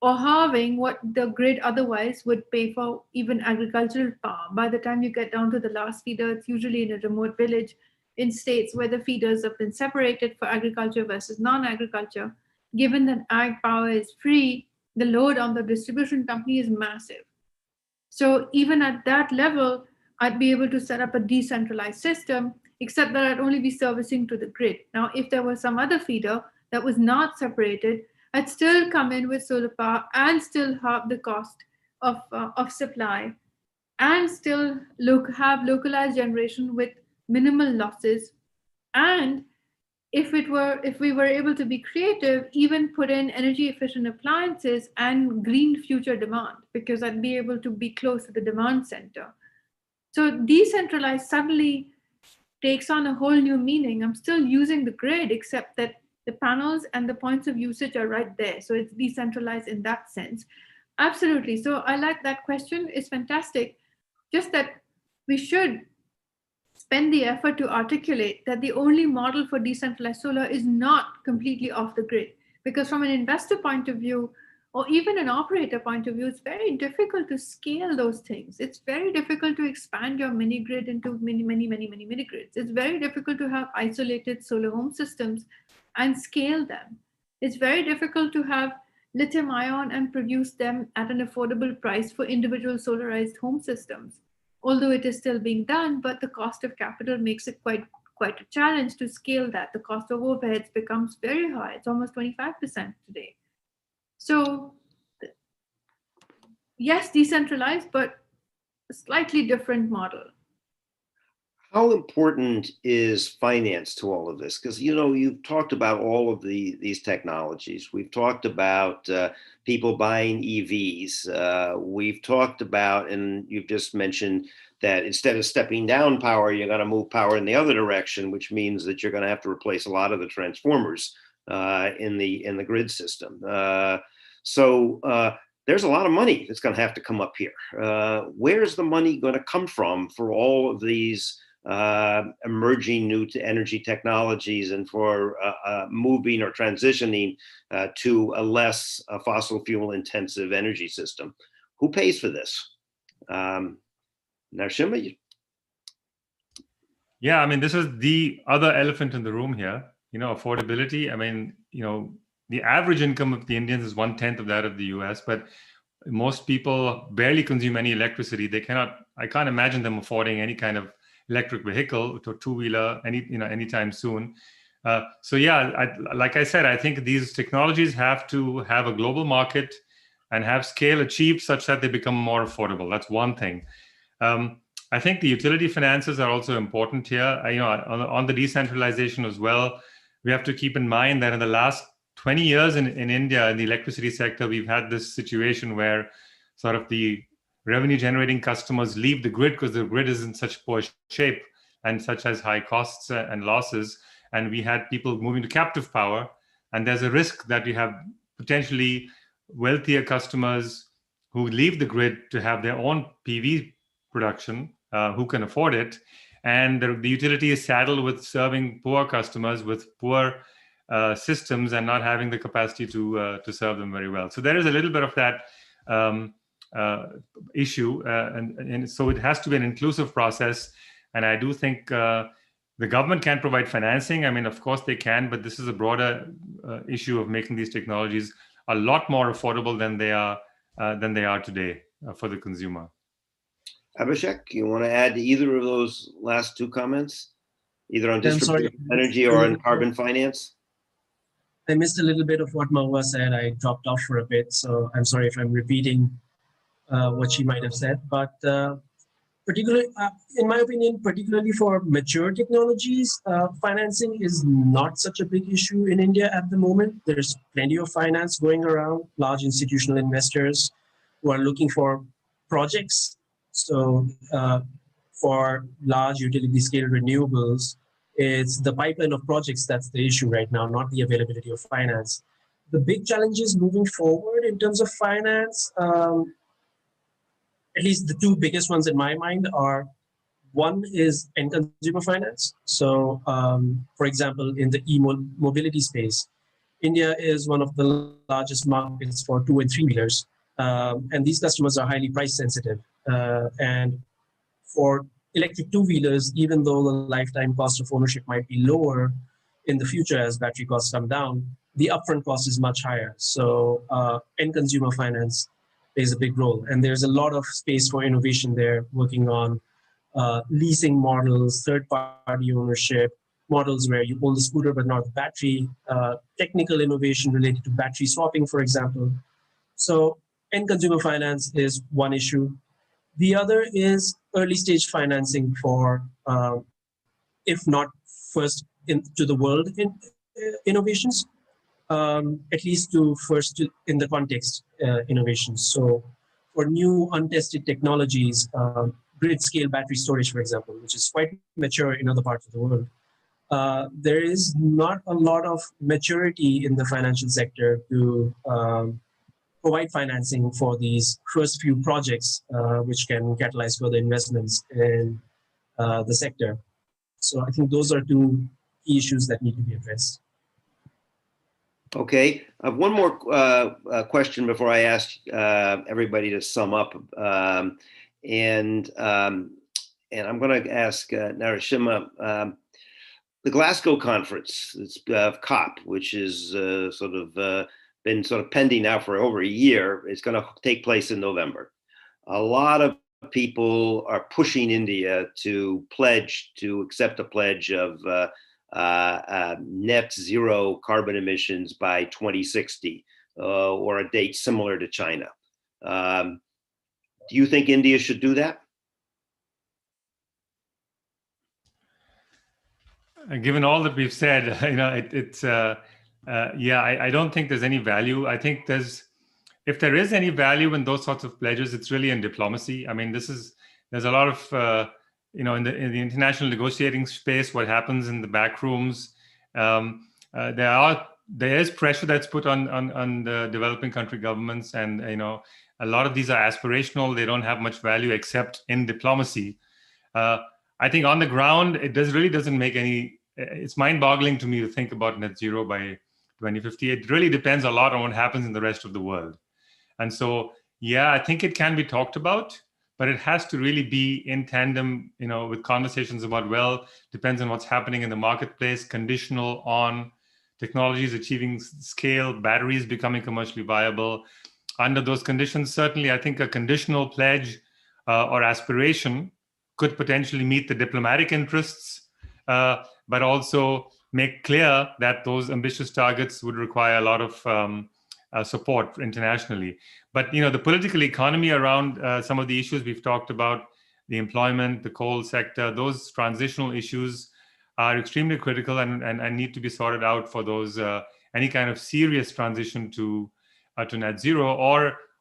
or halving what the grid otherwise would pay for even agricultural power. By the time you get down to the last feeder, it's usually in a remote village in states where the feeders have been separated for agriculture versus non-agriculture. Given that ag power is free, the load on the distribution company is massive. So even at that level, I'd be able to set up a decentralized system, except that I'd only be servicing to the grid. Now, if there was some other feeder that was not separated, I'd still come in with solar power and still have the cost of supply, and still have localized generation with minimal losses. And if we were able to be creative, even put in energy efficient appliances and green future demand, because I'd be able to be close to the demand center. So decentralized suddenly takes on a whole new meaning. I'm still using the grid, except that the panels and the points of usage are right there. So it's decentralized in that sense. Absolutely. So I like that question. It's fantastic. Just that we should spend the effort to articulate that the only model for decentralized solar is not completely off the grid. Because from an investor point of view, or even an operator point of view, it's very difficult to scale those things. It's very difficult to expand your mini grid into many mini grids. It's very difficult to have isolated solar home systems and scale them. It's very difficult to have lithium ion and produce them at an affordable price for individual solarized home systems. Although it is still being done, but the cost of capital makes it quite a challenge to scale that. The cost of overheads becomes very high. It's almost 25% today. So yes, decentralized, but a slightly different model. How important is finance to all of this? Because, you've talked about all of these technologies. We've talked about people buying EVs. We've talked about, and you've just mentioned that instead of stepping down power, you're going to move power in the other direction, which means that you're going to have to replace a lot of the transformers in the grid system. So there's a lot of money that's going to have to come up here. Where's the money going to come from for all of these emerging new energy technologies, and for moving or transitioning to a less fossil fuel intensive energy system? Who pays for this? Narasimha? Yeah, I mean, this is the other elephant in the room here, affordability. I mean, the average income of the Indians is 1/10 of that of the US, but most people barely consume any electricity. I can't imagine them affording any kind of electric vehicle or two-wheeler anytime soon. So yeah, like I said, I think these technologies have to have a global market and have scale achieved such that they become more affordable. That's one thing. I think the utility finances are also important here. On the decentralization as well, we have to keep in mind that in the last 20 years in India, in the electricity sector, we've had this situation where sort of the revenue generating customers leave the grid because the grid is in such poor shape and such as high costs and losses. And we had people moving to captive power. And there's a risk that we have potentially wealthier customers who leave the grid to have their own PV production, who can afford it. And the utility is saddled with serving poor customers with poor systems and not having the capacity to serve them very well. So there is a little bit of that issue. And so it has to be an inclusive process. And I do think the government can provide financing. I mean, of course they can, but this is a broader issue of making these technologies a lot more affordable than they are today for the consumer. Abhishek, you want to add to either of those last two comments, either on distributed energy or on carbon finance? I missed a little bit of what Mahua said. I dropped off for a bit, so I'm sorry if I'm repeating what she might have said. But particularly, in my opinion, particularly for mature technologies, financing is not such a big issue in India at the moment. There's plenty of finance going around, large institutional investors who are looking for projects. So for large utility scale renewables, it's the pipeline of projects that's the issue right now, not the availability of finance. The big challenges moving forward in terms of finance, at least the two biggest ones in my mind are, one is end consumer finance. So for example, in the e-mobility space, India is one of the largest markets for 2 and 3 wheelers. And these customers are highly price sensitive. And for electric 2-wheelers, even though the lifetime cost of ownership might be lower in the future as battery costs come down, the upfront cost is much higher. So end consumer finance plays a big role. And there's a lot of space for innovation there, working on leasing models, third-party ownership, models where you own the scooter but not the battery, technical innovation related to battery swapping, for example. So end consumer finance is one issue. The other is early stage financing for, if not first into the world innovations, at least to first in the context innovations. So for new untested technologies, grid scale battery storage, for example, which is quite mature in other parts of the world, there is not a lot of maturity in the financial sector to provide financing for these first few projects, which can catalyze further investments in the sector. So I think those are two key issues that need to be addressed. Okay, I have one more question before I ask everybody to sum up. And I'm going to ask Narasimha, the Glasgow conference, it's COP, which is been sort of pending now for over a year. It's going to take place in November. A lot of people are pushing India to accept a pledge of net zero carbon emissions by 2060, or a date similar to China. Do you think India should do that? Given all that we've said, I don't think there's any value. I think if there is any value in those sorts of pledges, it's really in diplomacy. I mean, there's a lot of, in the international negotiating space, what happens in the back rooms. There is pressure that's put on the developing country governments, and a lot of these are aspirational. They don't have much value except in diplomacy. I think on the ground, really doesn't make any. It's mind-boggling to me to think about net zero by 2050. It really depends a lot on what happens in the rest of the world. And so, I think it can be talked about, but it has to really be in tandem, with conversations about, depends on what's happening in the marketplace, conditional on technologies achieving scale, batteries becoming commercially viable. Under those conditions, certainly, I think a conditional pledge or aspiration could potentially meet the diplomatic interests, but also make clear that those ambitious targets would require a lot of support internationally. But the political economy around some of the issues we've talked about, the employment, the coal sector, those transitional issues are extremely critical and need to be sorted out for those any kind of serious transition to net zero,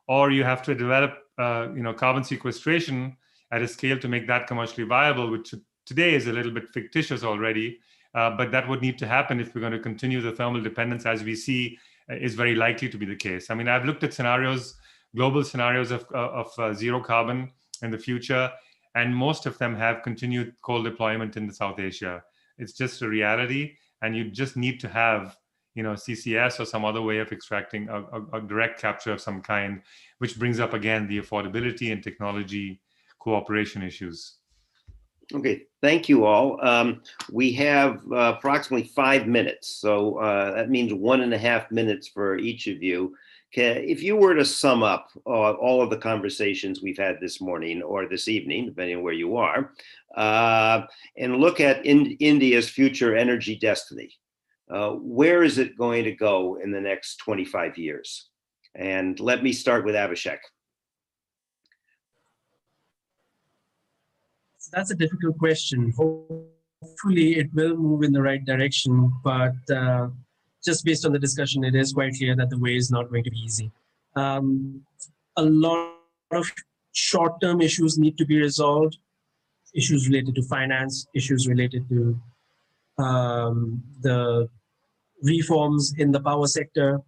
or you have to develop carbon sequestration at a scale to make that commercially viable, which today is a little bit fictitious already, but that would need to happen if we're going to continue the thermal dependence as we see is very likely to be the case. I mean, I've looked at scenarios, global scenarios of zero carbon in the future, and most of them have continued coal deployment in South Asia. It's just a reality, and you just need to have CCS or some other way of extracting a direct capture of some kind, which brings up again the affordability and technology cooperation issues. Okay, thank you all. We have approximately 5 minutes, so that means 1.5 minutes for each of you. If you were to sum up all of the conversations we've had this morning or this evening, depending on where you are, and look at India's future energy destiny, where is it going to go in the next 25 years? And let me start with Abhishek. That's a difficult question. Hopefully it will move in the right direction, but just based on the discussion, it is quite clear that the way is not going to be easy. A lot of short-term issues need to be resolved, issues related to finance, issues related to the reforms in the power sector.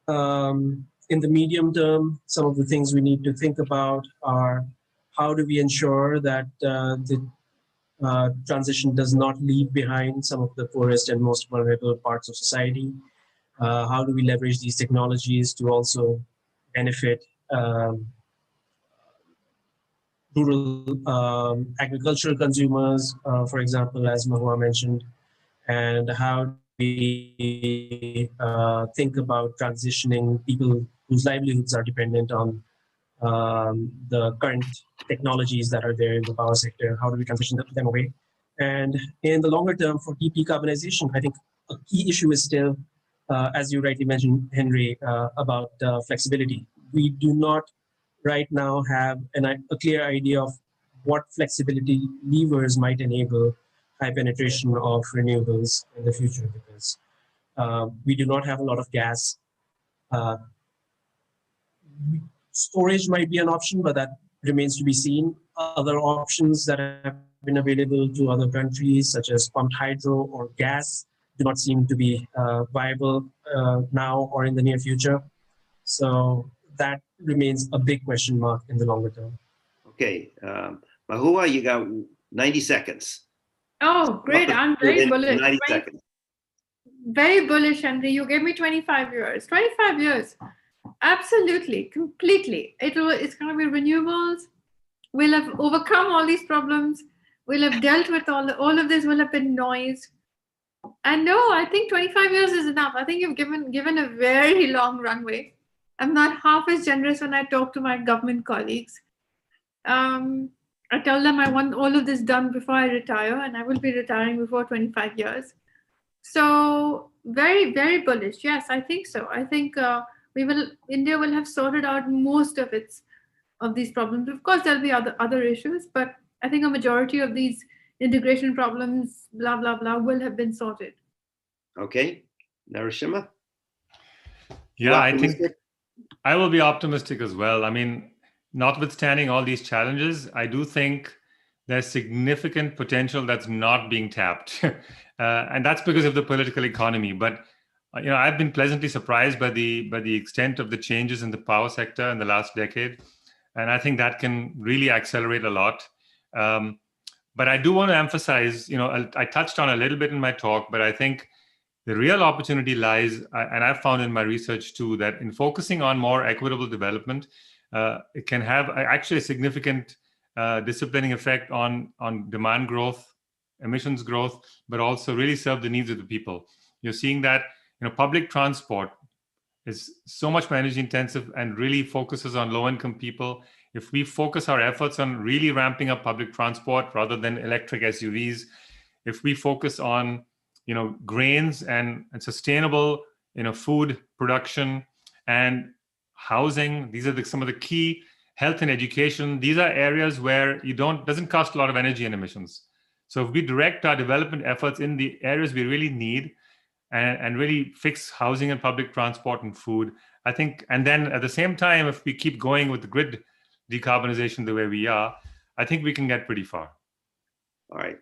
In the medium term, some of the things we need to think about are how do we ensure that the transition does not leave behind some of the poorest and most vulnerable parts of society? How do we leverage these technologies to also benefit rural agricultural consumers, for example, as Mahua mentioned? And how do we think about transitioning people whose livelihoods are dependent on the current technologies that are there in the power sector? How do we transition them away? And in the longer term, for deep decarbonization, I think a key issue is still, as you rightly mentioned, Henry, about flexibility. We do not right now have a clear idea of what flexibility levers might enable high penetration of renewables in the future, because we do not have a lot of gas. Storage might be an option, but that remains to be seen. Other options that have been available to other countries, such as pumped hydro or gas, do not seem to be viable now or in the near future. So that remains a big question mark in the longer term. Okay, Mahua, you got 90 seconds. Oh, great. I'm very bullish. 90 seconds. Very bullish, Henry. You gave me 25 years. 25 years. Absolutely, completely. It's going to be renewables. We'll have overcome all these problems. We'll have dealt with all of this. Will have been noise. And no, I think 25 years is enough. I think you've given a very long runway. I'm not half as generous when I talk to my government colleagues. I tell them I want all of this done before I retire, and I will be retiring before 25 years. So very, very bullish. Yes, I think so. I think India will have sorted out most of these problems. Of course, there'll be other issues, but I think a majority of these integration problems, blah, blah, blah, will have been sorted. Okay, Narasimha? Yeah, I think I will be optimistic as well. I mean, notwithstanding all these challenges, I do think there's significant potential that's not being tapped. And that's because of the political economy. But I've been pleasantly surprised by the extent of the changes in the power sector in the last decade. And I think that can really accelerate a lot. But I do want to emphasize, I touched on a little bit in my talk, but I think the real opportunity lies, and I've found in my research too, that in focusing on more equitable development, it can have actually a significant disciplining effect on demand growth, emissions growth, but also really serve the needs of the people. You're seeing that public transport is so much more energy intensive and really focuses on low-income people. If we focus our efforts on really ramping up public transport rather than electric SUVs, if we focus on grains and sustainable, food production and housing. These are some of the key. Health and education. These are areas where doesn't cost a lot of energy and emissions. So if we direct our development efforts in the areas we really need, and really fix housing and public transport and food, I think, and then at the same time, if we keep going with the grid decarbonization the way we are, I think we can get pretty far. All right.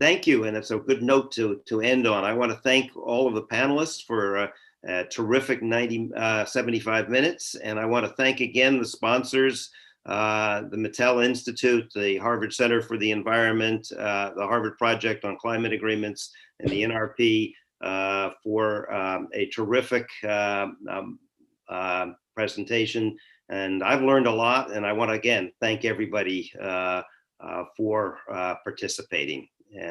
Thank you. And it's a good note to end on. I want to thank all of the panelists for a terrific 75 minutes. And I want to thank again the sponsors, the Mattel Institute, the Harvard Center for the Environment, the Harvard Project on Climate Agreements, and the NRP for a terrific presentation. And I've learned a lot, and I want to again thank everybody for participating.